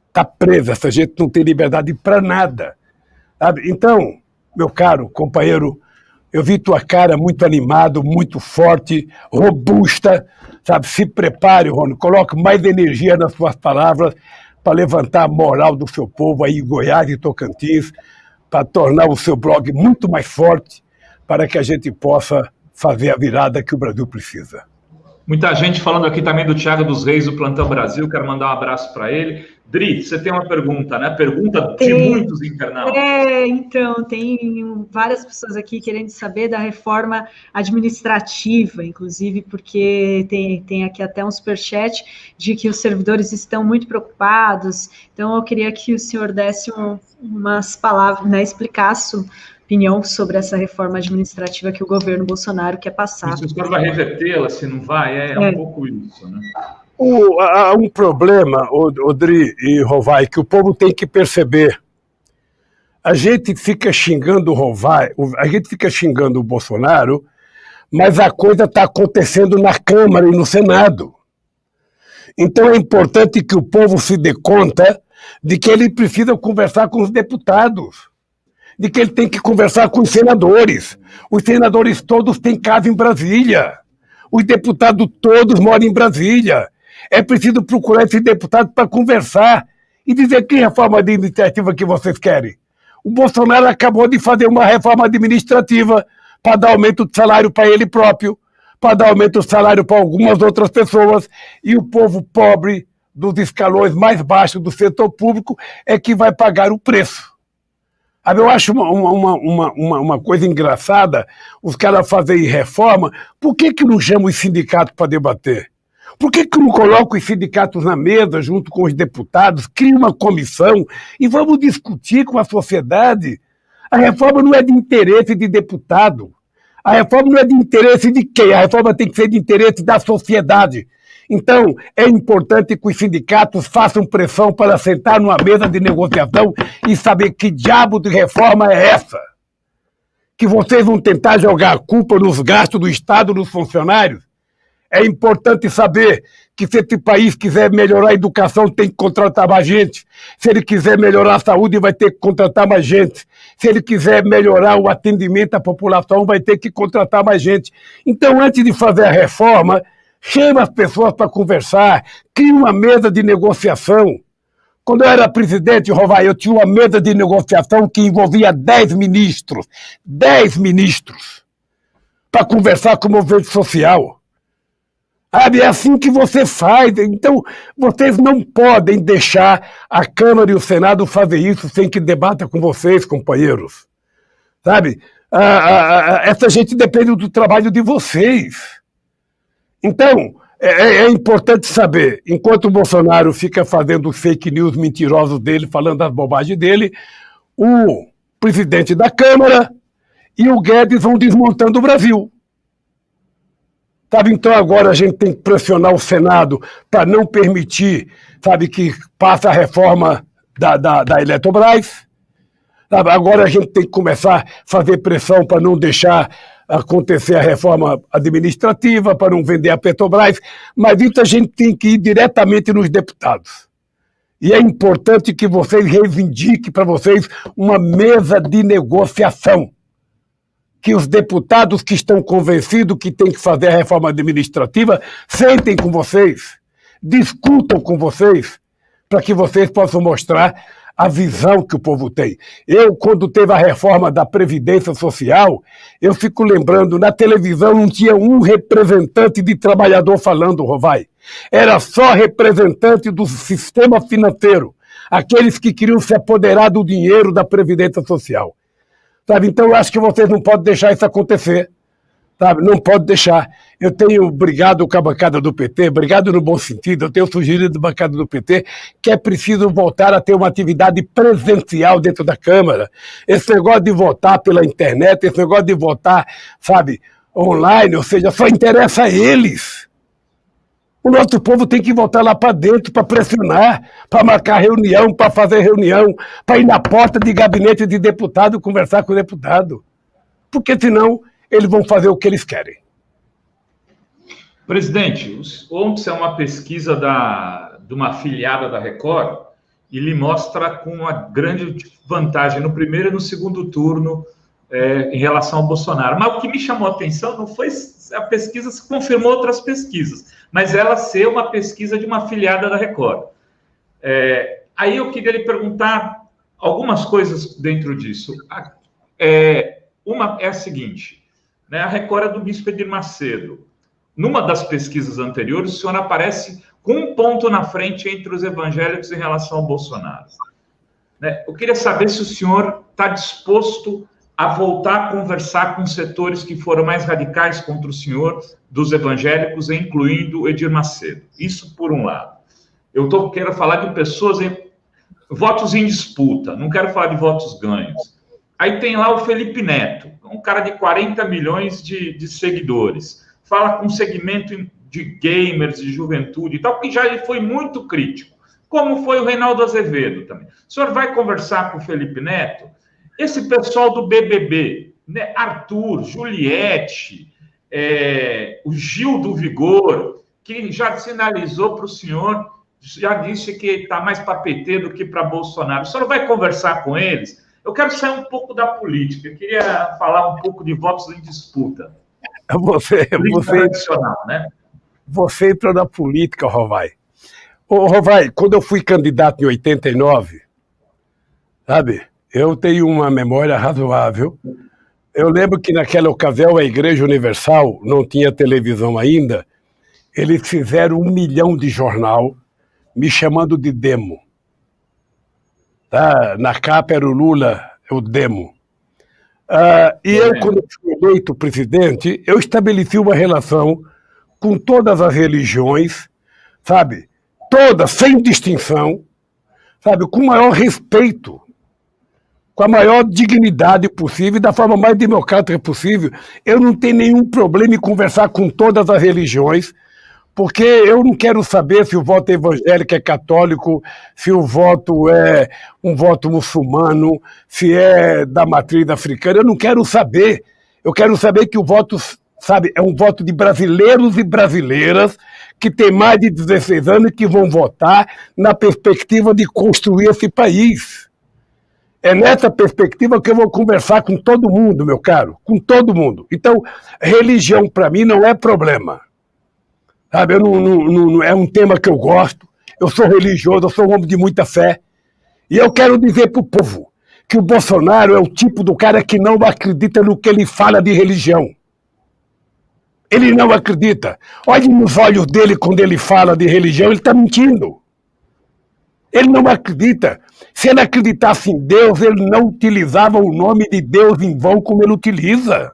S3: Está presa, essa gente não tem liberdade para nada. Sabe? Então, meu caro companheiro, eu vi tua cara muito animado, muito forte, robusta, sabe? Se prepare, Rony, coloque mais energia nas suas palavras para levantar a moral do seu povo aí em Goiás e Tocantins, para tornar o seu blog muito mais forte, para que a gente possa fazer a virada que o Brasil precisa.
S2: Muita gente falando aqui também do Thiago dos Reis, do Plantão Brasil, quero mandar um abraço para ele. Dri, você tem uma pergunta, né? Pergunta de muitos internautas.
S1: Então, tem várias pessoas aqui querendo saber da reforma administrativa, inclusive porque tem aqui até um superchat de que os servidores estão muito preocupados. Então, eu queria que o senhor desse umas palavras, né, explicasse opinião sobre essa reforma administrativa que o governo Bolsonaro quer passar.
S2: Se o senhor vai revertê-la, se não vai, um pouco isso, né?
S3: Há um problema, Odri e Rovai, que o povo tem que perceber. A gente fica xingando o Rovai, a gente fica xingando o Bolsonaro, mas a coisa está acontecendo na Câmara e no Senado. Então é importante que o povo se dê conta de que ele precisa conversar com os deputados, de que ele tem que conversar com os senadores. Os senadores todos têm casa em Brasília. Os deputados todos moram em Brasília. É preciso procurar esse deputado para conversar e dizer que reforma administrativa que vocês querem. O Bolsonaro acabou de fazer uma reforma administrativa para dar aumento de salário para ele próprio, para dar aumento de salário para algumas outras pessoas, e o povo pobre dos escalões mais baixos do setor público é que vai pagar o preço. Eu acho uma coisa engraçada os caras fazerem reforma. Por que não chamam os sindicatos para debater? Por que não colocam os sindicatos na mesa junto com os deputados, cria uma comissão e vamos discutir com a sociedade? A reforma não é de interesse de deputado. A reforma não é de interesse de quem? A reforma tem que ser de interesse da sociedade. Então, é importante que os sindicatos façam pressão para sentar numa mesa de negociação e saber que diabo de reforma é essa. Que vocês vão tentar jogar a culpa nos gastos do Estado, dos funcionários. É importante saber que se esse país quiser melhorar a educação, tem que contratar mais gente. Se ele quiser melhorar a saúde, vai ter que contratar mais gente. Se ele quiser melhorar o atendimento à população, vai ter que contratar mais gente. Então, antes de fazer a reforma, chama as pessoas para conversar, cria uma mesa de negociação. Quando eu era presidente, Rovai, eu tinha uma mesa de negociação que envolvia 10 ministros, para conversar com o movimento social. É assim que você faz. Então, vocês não podem deixar a Câmara e o Senado fazer isso sem que debata com vocês, companheiros. Sabe? Essa gente depende do trabalho de vocês. Então, é importante saber, enquanto o Bolsonaro fica fazendo os fake news mentirosos dele, falando as bobagens dele, o presidente da Câmara e o Guedes vão desmontando o Brasil. Sabe, então agora a gente tem que pressionar o Senado para não permitir, sabe, que passe a reforma da Eletrobras. Sabe, agora a gente tem que começar a fazer pressão para não deixar acontecer a reforma administrativa, para não vender a Petrobras, mas isso a gente tem que ir diretamente nos deputados. E é importante que vocês reivindiquem para vocês uma mesa de negociação. Que os deputados que estão convencidos que tem que fazer a reforma administrativa sentem com vocês, discutam com vocês, para que vocês possam mostrar a visão que o povo tem. Eu, quando teve a reforma da Previdência Social, eu fico lembrando, na televisão não tinha um representante de trabalhador falando, Rovai. Era só representante do sistema financeiro, aqueles que queriam se apoderar do dinheiro da Previdência Social. Sabe? Então, eu acho que vocês não podem deixar isso acontecer. Sabe, não pode deixar. Eu tenho brigado com a bancada do PT, brigado no bom sentido, eu tenho sugerido à bancada do PT que é preciso voltar a ter uma atividade presencial dentro da Câmara. Esse negócio de votar pela internet, esse negócio de votar, sabe, online, ou seja, só interessa a eles. O nosso povo tem que voltar lá para dentro para pressionar, para marcar reunião, para fazer reunião, para ir na porta de gabinete de deputado conversar com o deputado. Porque senão eles vão fazer o que eles querem.
S2: Presidente, ontem saiu uma pesquisa de uma afiliada da Record e lhe mostra com uma grande vantagem no primeiro e no segundo turno em relação ao Bolsonaro. Mas o que me chamou a atenção não foi a pesquisa, se confirmou outras pesquisas, mas ela ser uma pesquisa de uma afiliada da Record. Aí eu queria lhe perguntar algumas coisas dentro disso. Uma é a seguinte, né, a Record é do Bispo Edir Macedo. Numa das pesquisas anteriores, o senhor aparece com um ponto na frente entre os evangélicos em relação ao Bolsonaro. Né? Eu queria saber se o senhor está disposto a voltar a conversar com setores que foram mais radicais contra o senhor, dos evangélicos, incluindo o Edir Macedo. Isso por um lado. Eu quero falar de pessoas votos em disputa, não quero falar de votos ganhos. Aí tem lá o Felipe Neto, um cara de 40 milhões de seguidores, fala com um segmento de gamers, de juventude e tal, que já foi muito crítico, como foi o Reinaldo Azevedo também. O senhor vai conversar com o Felipe Neto? Esse pessoal do BBB, né? Arthur, Juliette, o Gil do Vigor, que já sinalizou para o senhor, já disse que está mais para PT do que para Bolsonaro. O senhor vai conversar com eles? Eu quero sair um pouco da política, eu queria falar um pouco de votos em disputa.
S3: Você entrou na política, Rovai. Ô, Rovai, quando eu fui candidato em 89, sabe, eu tenho uma memória razoável. Eu lembro que naquela ocasião a Igreja Universal não tinha televisão ainda, eles fizeram 1 milhão de jornal me chamando de demo. Tá? Na capa era o Lula, o demo. Eu, quando fui eleito presidente, eu estabeleci uma relação com todas as religiões, sabe? Todas, sem distinção, sabe? Com o maior respeito, com a maior dignidade possível e da forma mais democrática possível. Eu não tenho nenhum problema em conversar com todas as religiões, porque eu não quero saber se o voto evangélico é católico, se o voto é um voto muçulmano, se é da matriz africana. Eu não quero saber. Eu quero saber que o voto, sabe, é um voto de brasileiros e brasileiras que têm mais de 16 anos e que vão votar na perspectiva de construir esse país. É nessa perspectiva que eu vou conversar com todo mundo, meu caro, com todo mundo. Então, religião para mim não é problema. Sabe, não é um tema que eu gosto, eu sou religioso, eu sou um homem de muita fé, e eu quero dizer para o povo que o Bolsonaro é o tipo do cara que não acredita no que ele fala de religião. Ele não acredita. Olhe nos olhos dele quando ele fala de religião, ele está mentindo. Ele não acredita. Se ele acreditasse em Deus, ele não utilizava o nome de Deus em vão como ele utiliza.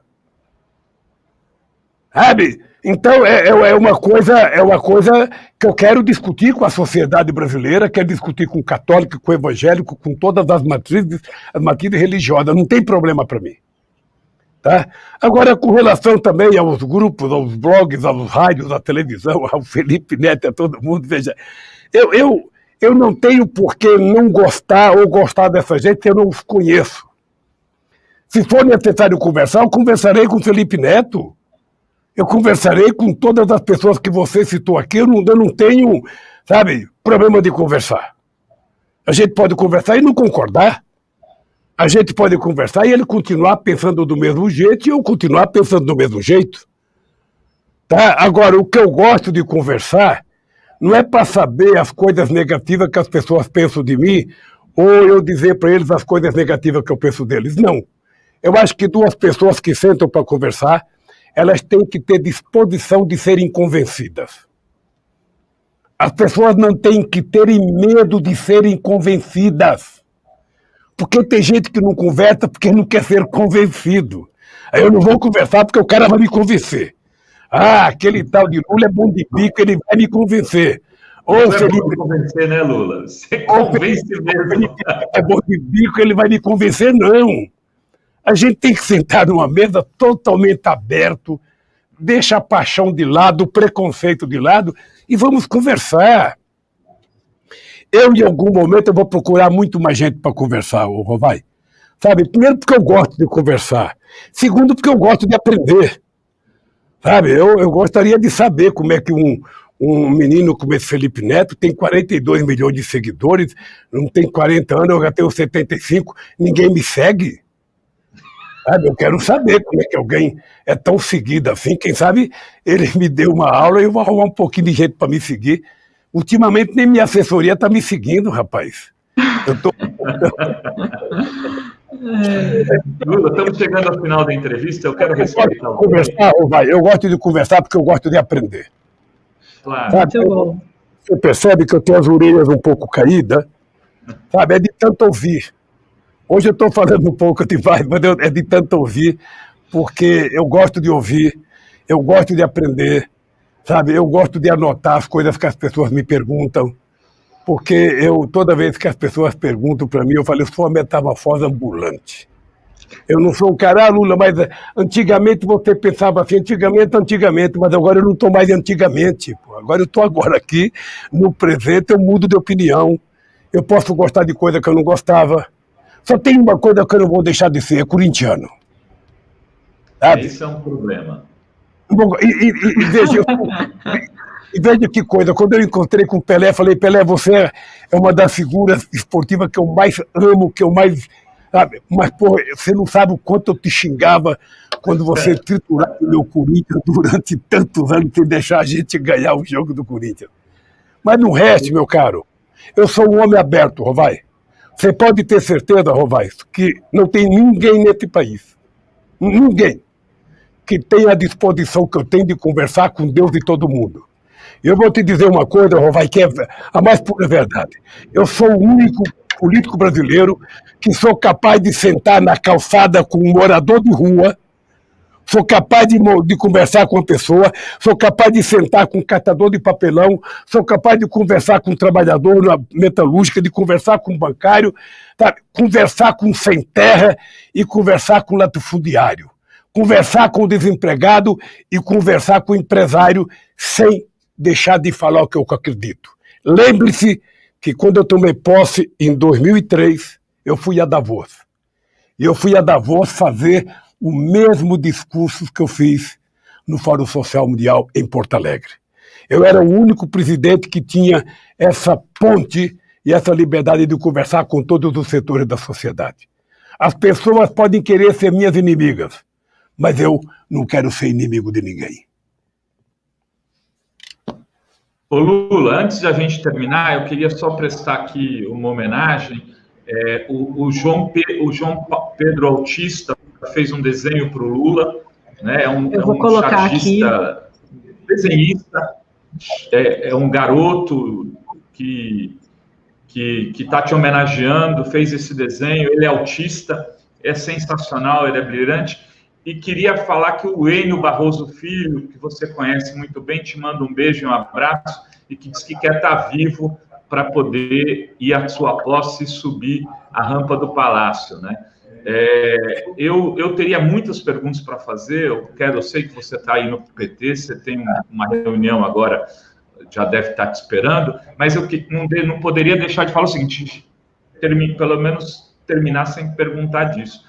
S3: Sabe? Então, é uma coisa que eu quero discutir com a sociedade brasileira, quero discutir com o católico, com o evangélico, com todas as matrizes religiosas. Não tem problema para mim. Tá? Agora, com relação também aos grupos, aos blogs, aos rádios, à televisão, ao Felipe Neto, a todo mundo, veja, eu não tenho por que não gostar ou gostar dessa gente que eu não os conheço. Se for necessário conversar, eu conversarei com o Felipe Neto. Eu conversarei com todas as pessoas que você citou aqui, eu não tenho, sabe, problema de conversar. A gente pode conversar e não concordar. A gente pode conversar e ele continuar pensando do mesmo jeito e eu continuar pensando do mesmo jeito. Tá? Agora, o que eu gosto de conversar não é para saber as coisas negativas que as pessoas pensam de mim ou eu dizer para eles as coisas negativas que eu penso deles. Não. Eu acho que duas pessoas que sentam para conversar, elas têm que ter disposição de serem convencidas. As pessoas não têm que terem medo de serem convencidas. Porque tem gente que não conversa porque não quer ser convencido. Aí eu não vou conversar porque o cara vai me convencer. Ah, aquele tal de Lula é bom de bico, ele vai me convencer. Ou
S2: se ele me convencer, né, Lula? Você convence mesmo.
S3: É bom de bico, ele vai me convencer, não. A gente tem que sentar numa mesa totalmente aberto, deixa a paixão de lado, o preconceito de lado e vamos conversar. Eu, em algum momento, eu vou procurar muito mais gente para conversar, Rovai. Sabe? Primeiro, porque eu gosto de conversar. Segundo, porque eu gosto de aprender. Sabe? Eu gostaria de saber como é que um menino como esse Felipe Neto tem 42 milhões de seguidores, não tem 40 anos, eu já tenho 75, ninguém me segue. Sabe? Eu quero saber como é que alguém é tão seguido assim. Quem sabe ele me deu uma aula e eu vou arrumar um pouquinho de gente para me seguir. Ultimamente nem minha assessoria está me seguindo, rapaz.
S2: Lula, estamos chegando ao final da entrevista, eu quero respeitar o
S3: conversar, eu gosto de conversar porque eu gosto de aprender.
S2: Claro.
S3: Sabe?
S1: Muito bom.
S3: Você percebe que eu tenho as orelhas um pouco caídas, sabe? É de tanto ouvir. Hoje eu estou falando um pouco demais, mas é de tanto ouvir, porque eu gosto de ouvir, eu gosto de aprender, sabe? Eu gosto de anotar as coisas que as pessoas me perguntam, porque toda vez que as pessoas perguntam para mim, eu falo, eu sou uma metamorfose ambulante. Eu não sou um cara, Lula, mas antigamente você pensava assim, antigamente, mas agora eu não estou mais antigamente. Pô. Agora eu estou aqui, no presente, eu mudo de opinião. Eu posso gostar de coisa que eu não gostava. Só tem uma coisa que eu não vou deixar de ser, é corintiano. Sabe?
S2: Isso é um problema.
S3: E veja que coisa, quando eu encontrei com o Pelé, falei, Pelé, você é uma das figuras esportivas que eu mais amo, que eu mais... Sabe? Mas, pô, você não sabe o quanto eu te xingava quando você triturava o meu Corinthians durante tantos anos sem deixar a gente ganhar o jogo do Corinthians. Mas no resto, meu caro, eu sou um homem aberto, Rovai. Você pode ter certeza, Rovai, que não tem ninguém nesse país, ninguém, que tenha a disposição que eu tenho de conversar com Deus e todo mundo. Eu vou te dizer uma coisa, Rovai, que é a mais pura verdade. Eu sou o único político brasileiro que sou capaz de sentar na calçada com um morador de rua, sou capaz de conversar com uma pessoa, sou capaz de sentar com um catador de papelão, sou capaz de conversar com um trabalhador na metalúrgica, de conversar com um bancário, tá? Conversar com um sem terra e conversar com um latifundiário, conversar com o desempregado e conversar com o empresário sem deixar de falar o que eu acredito. Lembre-se que quando eu tomei posse em 2003, eu fui a Davos. E eu fui a Davos fazer o mesmo discurso que eu fiz no Fórum Social Mundial em Porto Alegre. Eu era o único presidente que tinha essa ponte e essa liberdade de conversar com todos os setores da sociedade. As pessoas podem querer ser minhas inimigas, mas eu não quero ser inimigo de ninguém.
S2: Ô Lula, antes de a gente terminar, eu queria só prestar aqui uma homenagem. O João Pedro Autista fez um desenho para o Lula, né?
S1: Eu vou colocar
S2: chargista,
S1: aqui.
S2: Desenhista, é um garoto que está te homenageando, fez esse desenho, ele é autista, é sensacional, ele é brilhante, e queria falar que o Enio Barroso Filho, que você conhece muito bem, te manda um beijo e um abraço, e que diz que quer estar vivo para poder ir à sua posse e subir a rampa do Palácio, né? Eu teria muitas perguntas para fazer, eu sei que você está aí no PT, você tem uma reunião agora, já deve estar te esperando, mas eu não poderia deixar de falar o seguinte, pelo menos terminar sem perguntar disso.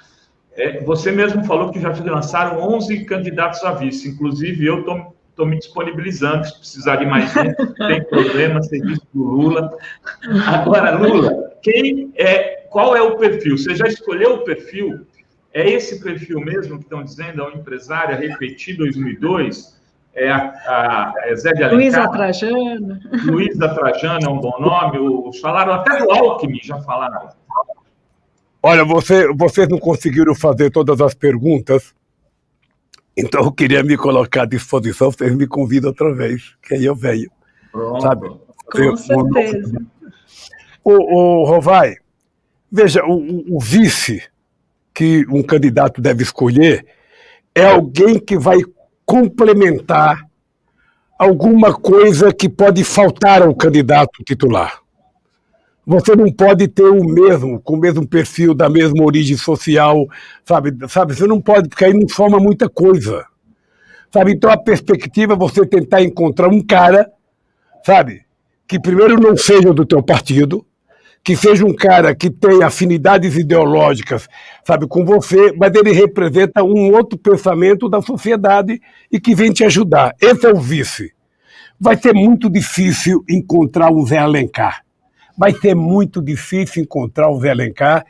S2: Você mesmo falou que já lançaram 11 candidatos a vice, inclusive eu estou me disponibilizando, se precisar de mais um, tem problema, serviço do Lula. Agora, Lula, qual é o perfil? Você já escolheu o perfil? É esse perfil mesmo que estão dizendo, é um empresário, repetir 2002? Zé de Alencar?
S1: Luísa Trajano.
S2: Luísa Trajano é um bom nome, falaram até do Alckmin, já falaram.
S3: Olha, vocês não conseguiram fazer todas as perguntas, então eu queria me colocar à disposição, vocês me convidam outra vez, que aí eu venho.
S2: Pronto.
S3: Sabe?
S1: Com certeza.
S3: O Rovai, veja, o vice que um candidato deve escolher é alguém que vai complementar alguma coisa que pode faltar ao candidato titular. Você não pode ter com o mesmo perfil, da mesma origem social, sabe? Você não pode, porque aí não soma muita coisa. Sabe? Então a perspectiva é você tentar encontrar um cara, sabe, que primeiro não seja do teu partido, que seja um cara que tenha afinidades ideológicas, sabe, com você, mas ele representa um outro pensamento da sociedade e que vem te ajudar. Esse é o vice. Vai ser muito difícil encontrar um Zé Alencar. Vai ser muito difícil encontrar o Zé Alencar,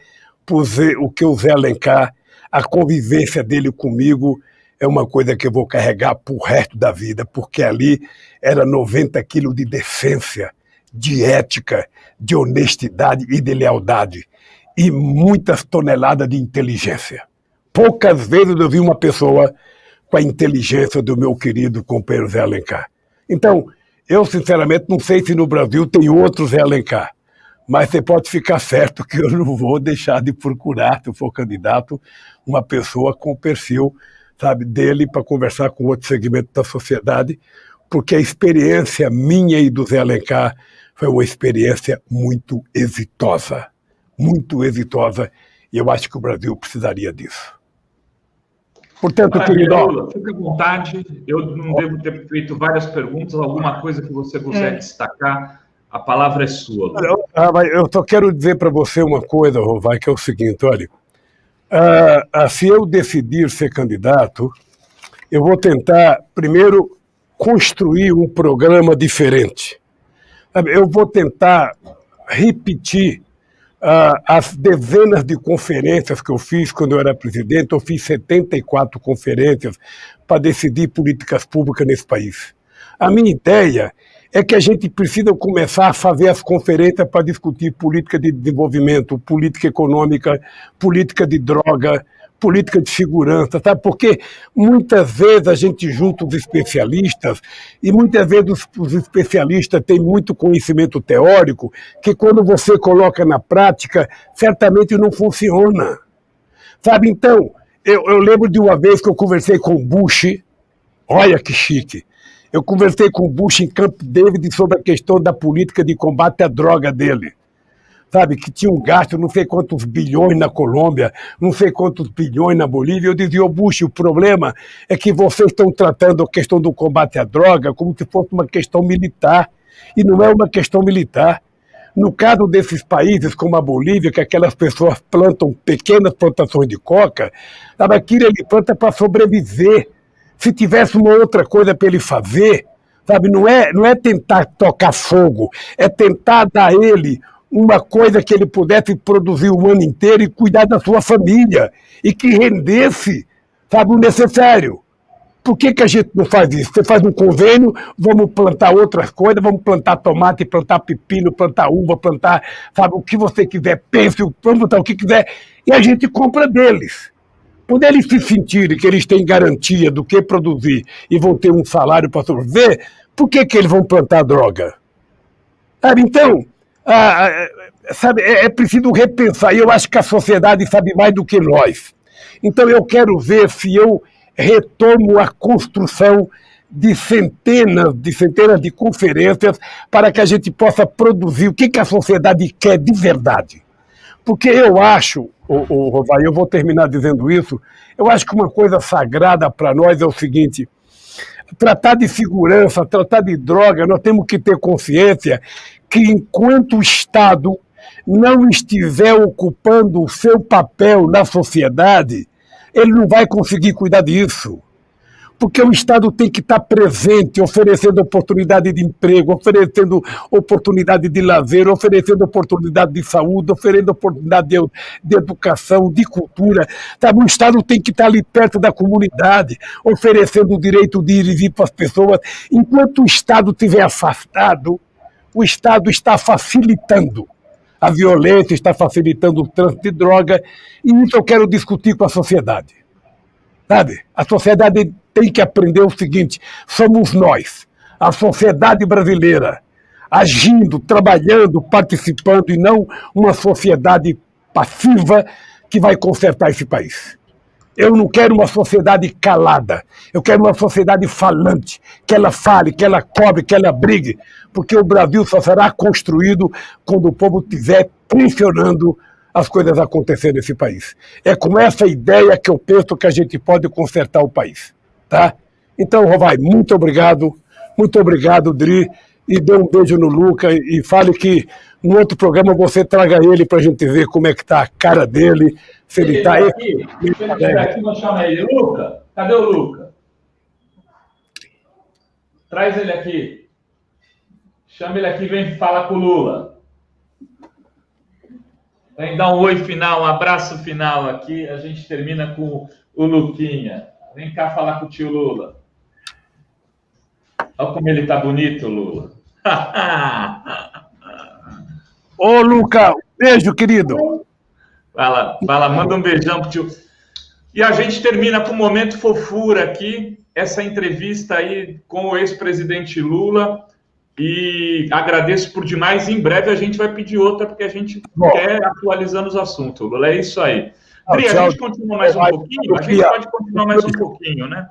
S3: porque o Zé Alencar, a convivência dele comigo é uma coisa que eu vou carregar pro resto da vida, porque ali era 90 quilos de decência, de ética, de honestidade e de lealdade, e muitas toneladas de inteligência. Poucas vezes eu vi uma pessoa com a inteligência do meu querido companheiro Zé Alencar. Então, eu sinceramente não sei se no Brasil tem outro Zé Alencar, mas você pode ficar certo que eu não vou deixar de procurar, se eu for candidato, uma pessoa com o perfil, sabe, dele para conversar com outro segmento da sociedade, porque a experiência minha e do Zé Alencar foi uma experiência muito exitosa, e eu acho que o Brasil precisaria disso. Portanto, querido,
S2: fique à vontade, eu não devo ter feito várias perguntas, alguma coisa que você quiser destacar, a palavra é sua.
S3: Eu só quero dizer para você uma coisa, Rovai, que é o seguinte, olha, se eu decidir ser candidato, eu vou tentar, primeiro, construir um programa diferente. Eu vou tentar repetir as dezenas de conferências que eu fiz quando eu era presidente. Eu fiz 74 conferências para decidir políticas públicas nesse país. A minha ideia é que a gente precisa começar a fazer as conferências para discutir política de desenvolvimento, política econômica, política de droga, política de segurança, sabe? Porque muitas vezes a gente junta os especialistas e muitas vezes os especialistas têm muito conhecimento teórico que quando você coloca na prática, certamente não funciona. Sabe? Então, eu lembro de uma vez que eu conversei com o Bush, olha que chique, eu conversei com o Bush em Camp David sobre a questão da política de combate à droga dele. Sabe, que tinha um gasto não sei quantos bilhões na Colômbia, não sei quantos bilhões na Bolívia. Eu dizia, Bush, o problema é que vocês estão tratando a questão do combate à droga como se fosse uma questão militar. E não é uma questão militar. No caso desses países como a Bolívia, que aquelas pessoas plantam pequenas plantações de coca, sabe, aquilo ele planta para sobreviver. Se tivesse uma outra coisa para ele fazer, sabe, não é tentar tocar fogo, é tentar dar a ele uma coisa que ele pudesse produzir o ano inteiro e cuidar da sua família, e que rendesse, sabe, o necessário. Por que a gente não faz isso? Você faz um convênio, vamos plantar outras coisas, vamos plantar tomate, plantar pepino, plantar uva, plantar, sabe, o que você quiser, pêssego, vamos plantar o que quiser, e a gente compra deles. Quando eles se sentirem que eles têm garantia do que produzir e vão ter um salário para sobreviver, por que eles vão plantar droga? Sabe, então, sabe, é preciso repensar, e eu acho que a sociedade sabe mais do que nós. Então eu quero ver se eu retomo a construção de centenas de conferências para que a gente possa produzir o que a sociedade quer de verdade. Porque eu acho, Rovai, eu vou terminar dizendo isso, eu acho que uma coisa sagrada para nós é o seguinte: tratar de segurança, tratar de droga, nós temos que ter consciência que enquanto o Estado não estiver ocupando o seu papel na sociedade, ele não vai conseguir cuidar disso. Porque o Estado tem que estar presente, oferecendo oportunidade de emprego, oferecendo oportunidade de lazer, oferecendo oportunidade de saúde, oferecendo oportunidade de educação, de cultura. Sabe? O Estado tem que estar ali perto da comunidade, oferecendo o direito de ir e vir para as pessoas. Enquanto o Estado estiver afastado, o Estado está facilitando a violência, está facilitando o trânsito de droga, e isso eu quero discutir com a sociedade. Sabe? A sociedade tem que aprender o seguinte: somos nós, a sociedade brasileira, agindo, trabalhando, participando, e não uma sociedade passiva que vai consertar esse país. Eu não quero uma sociedade calada, eu quero uma sociedade falante, que ela fale, que ela cobre, que ela brigue, porque o Brasil só será construído quando o povo estiver pressionando as coisas acontecerem nesse país. É com essa ideia que eu penso que a gente pode consertar o país. Tá? Então, Rovai, muito obrigado, Dri, e dê um beijo no Luca e fale que no outro programa você traga ele para a gente ver como é que está a cara dele, se ele está...
S2: Se ele estiver aqui, vou chamar ele. Luca, cadê o Luca? Traz ele aqui. Chama ele aqui, vem falar com o Lula. Vem dar um oi final, um abraço final aqui. A gente termina com o Luquinha. Vem cá falar com o tio Lula. Olha como ele tá bonito, Lula.
S3: Ô, Luca, beijo, querido.
S2: Vai lá, manda um beijão pro tio. E a gente termina com um momento fofura aqui, essa entrevista aí com o ex-presidente Lula. E agradeço por demais. Em breve a gente vai pedir outra, porque a gente quer atualizando os assuntos, Lula. É isso aí. Dri, a gente continua mais um pouquinho? A gente pode continuar mais um pouquinho, né?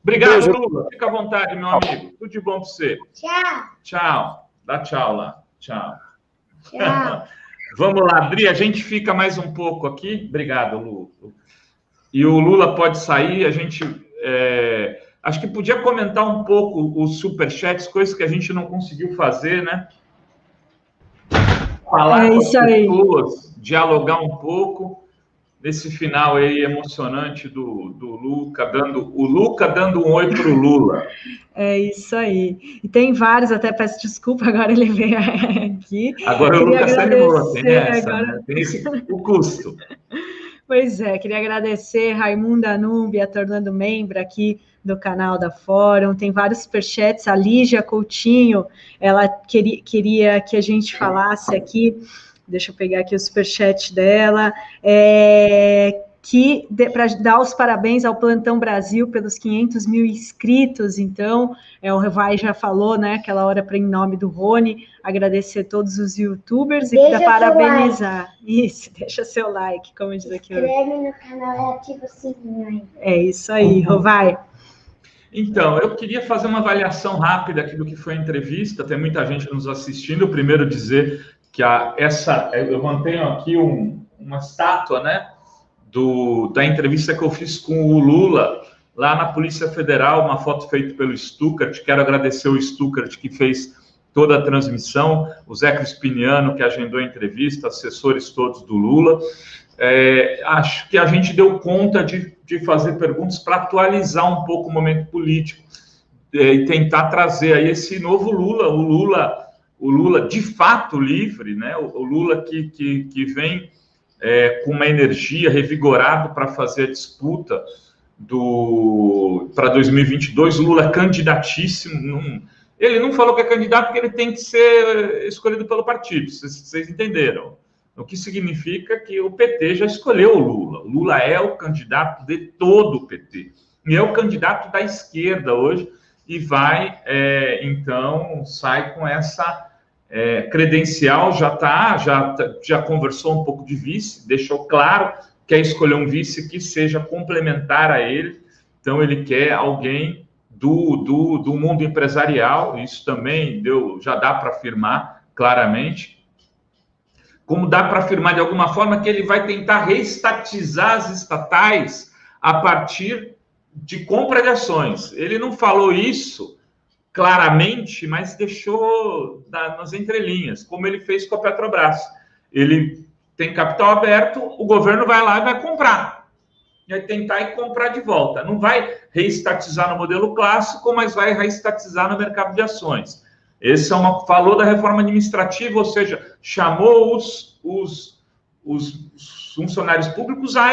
S2: Obrigado, Lula. Fica à vontade, meu amigo. Tudo de bom para você.
S7: Tchau.
S2: Tchau. Dá tchau lá. Tchau.
S7: Tchau.
S2: Vamos lá, Dri, a gente fica mais um pouco aqui. Obrigado, Lula. E o Lula pode sair, a gente... Acho que podia comentar um pouco os superchats, coisas que a gente não conseguiu fazer, né? Falar com as pessoas, dialogar um pouco nesse final aí emocionante do Luca, dando um oi pro Lula.
S1: É isso aí. E tem vários, até peço desculpa, agora ele veio aqui.
S2: Agora o Lucas se animou, tem essa, agora... né? Tem o custo.
S1: Pois é, queria agradecer Raimunda Núbia, tornando membro aqui do canal da Fórum. Tem vários superchats. A Lígia Coutinho, ela queria que a gente falasse aqui, deixa eu pegar aqui o superchat dela, para dar os parabéns ao Plantão Brasil pelos 500 mil inscritos. Então, o Revai já falou, né, aquela hora para em nome do Rony, agradecer todos os youtubers e parabenizar. Like. Isso, deixa seu like, como diz aqui.
S7: Se inscreve no canal e ativa o sininho aí.
S1: É isso aí, Revai.
S2: Então, eu queria fazer uma avaliação rápida aqui do que foi a entrevista. Tem muita gente nos assistindo. Primeiro dizer que eu mantenho aqui uma estátua, né, da entrevista que eu fiz com o Lula lá na Polícia Federal, uma foto feita pelo Stuckert. Quero agradecer o Stuckert que fez toda a transmissão, o Zé Crispiniano que agendou a entrevista, assessores todos do Lula. Acho que a gente deu conta de fazer perguntas para atualizar um pouco o momento político e tentar trazer aí esse novo Lula, o Lula de fato livre, né? O Lula que vem com uma energia revigorado para fazer a disputa para 2022, o Lula candidatíssimo. Ele não falou que é candidato porque ele tem que ser escolhido pelo partido, vocês entenderam. O que significa que o PT já escolheu o Lula. O Lula é o candidato de todo o PT. E é o candidato da esquerda hoje e vai, então, sai com essa credencial, já conversou um pouco de vice, deixou claro que quer escolher um vice que seja complementar a ele. Então, ele quer alguém do mundo empresarial, isso também já dá para afirmar claramente. Como dá para afirmar de alguma forma que ele vai tentar reestatizar as estatais a partir de compra de ações. Ele não falou isso claramente, mas deixou nas entrelinhas, como ele fez com a Petrobras. Ele tem capital aberto, o governo vai lá e vai comprar. Vai tentar e comprar de volta. Não vai reestatizar no modelo clássico, mas vai reestatizar no mercado de ações. Falou da reforma administrativa, ou seja, chamou os funcionários públicos a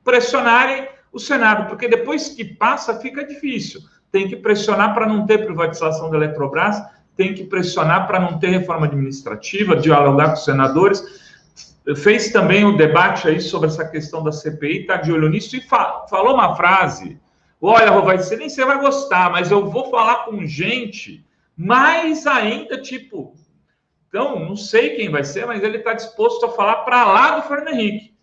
S2: pressionarem o Senado, porque depois que passa, fica difícil. Tem que pressionar para não ter privatização da Eletrobras, tem que pressionar para não ter reforma administrativa, dialogar com os senadores. Fez também um debate aí sobre essa questão da CPI, está de olho nisso, e falou uma frase: olha, Rovai, nem você vai gostar, mas eu vou falar com gente... mais ainda, então, não sei quem vai ser, mas ele está disposto a falar para lá do Fernando Henrique.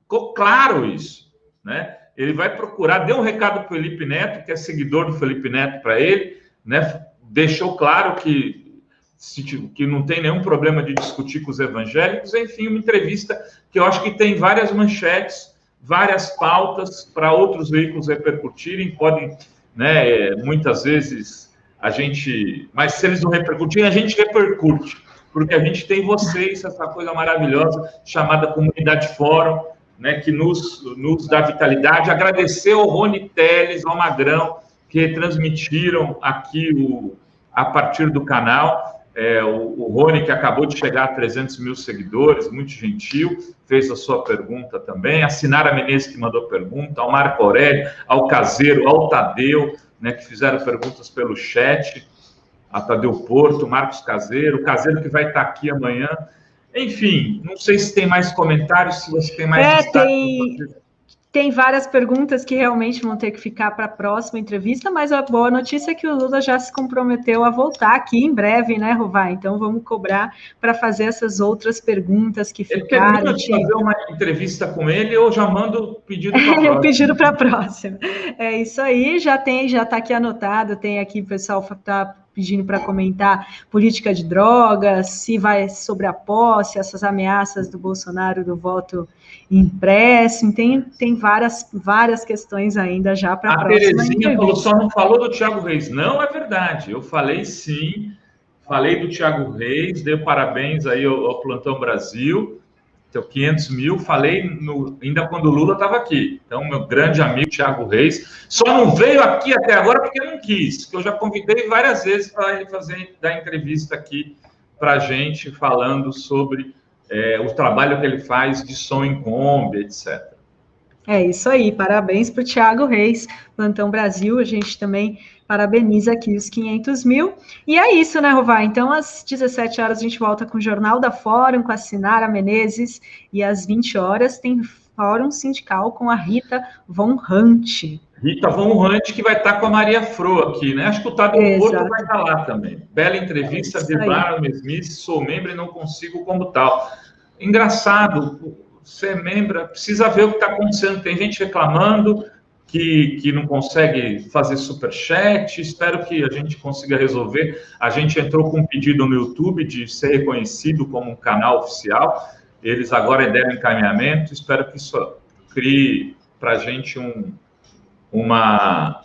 S2: Ficou claro isso, né? ele vai procurar, deu um recado para o Felipe Neto, que é seguidor do Felipe Neto para ele, né? Deixou claro que não tem nenhum problema de discutir com os evangélicos, enfim, uma entrevista que eu acho que tem várias manchetes, várias pautas para outros veículos repercutirem, podem, né, muitas vezes mas se eles não repercutirem, a gente repercute, porque a gente tem vocês, essa coisa maravilhosa chamada Comunidade Fórum, né, que nos dá vitalidade. Agradecer ao Rony Teles, ao Magrão, que transmitiram aqui a partir do canal. O Rony, que acabou de chegar a 300 mil seguidores, muito gentil, fez a sua pergunta também. A Sinara Menezes, que mandou pergunta, ao Marco Aurélio, ao Caseiro, ao Tadeu, né, que fizeram perguntas pelo chat, a Tadeu Porto, Marcos Caseiro, o Caseiro que vai estar aqui amanhã. Enfim, não sei se tem mais comentários, se você tem mais destaque.
S1: Tem várias perguntas que realmente vão ter que ficar para a próxima entrevista, mas a boa notícia é que o Lula já se comprometeu a voltar aqui em breve, né, Rovai? Então vamos cobrar para fazer essas outras perguntas que ficaram.
S2: Eu termino de fazer uma entrevista com ele, eu já mando o pedido para a próxima.
S1: O pedido para a próxima. É isso aí, já está aqui anotado, tem aqui o pessoal está pedindo para comentar política de drogas, se vai sobre a posse, essas ameaças do Bolsonaro do voto impresso, tem várias questões ainda já para a próxima
S2: Terezinha
S1: entrevista.
S2: falou, só não falou do Thiago Reis. Não, é verdade, eu falei sim, falei do Thiago Reis, dei parabéns aí ao Plantão Brasil, então 500 mil, falei ainda quando o Lula estava aqui. Então, meu grande amigo Thiago Reis, só não veio aqui até agora porque não quis, que eu já convidei várias vezes para ele dar entrevista aqui para a gente, falando sobre o trabalho que ele faz de som em Kombi, etc.
S1: É isso aí, parabéns para o Thiago Reis, Plantão Brasil, a gente também parabeniza aqui os 500 mil. E é isso, né, Rovai? Então, às 17 horas a gente volta com o Jornal da Fórum, com a Sinara Menezes, e às 20 horas tem Fórum Sindical com a Rita Von Hunt.
S2: Rita Von Hunt, que vai estar com a Maria Fro aqui, né? Acho que o Tadeu Porto vai estar lá também. Bela entrevista, de Bárbara Mesmice, sou membro e não consigo como tal. Engraçado, ser membro, precisa ver o que está acontecendo. Tem gente reclamando que não consegue fazer superchat, espero que a gente consiga resolver. A gente entrou com um pedido no YouTube de ser reconhecido como um canal oficial, eles agora deram encaminhamento, espero que isso crie para a gente uma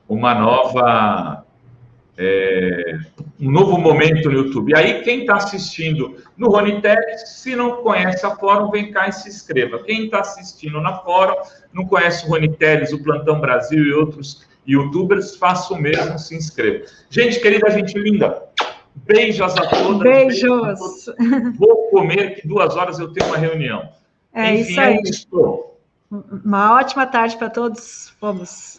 S2: nova... um novo momento no YouTube. E aí, quem está assistindo no Rony Teles, se não conhece a Fórum, vem cá e se inscreva. Quem está assistindo na Fórum, não conhece o Rony Teles, o Plantão Brasil e outros youtubers, faça o mesmo, se inscreva. Gente querida, gente linda, beijos a todas.
S1: Beijos.
S2: Vou comer, que 2 horas eu tenho uma reunião.
S1: Enfim, isso aí. Uma ótima tarde para todos. Vamos.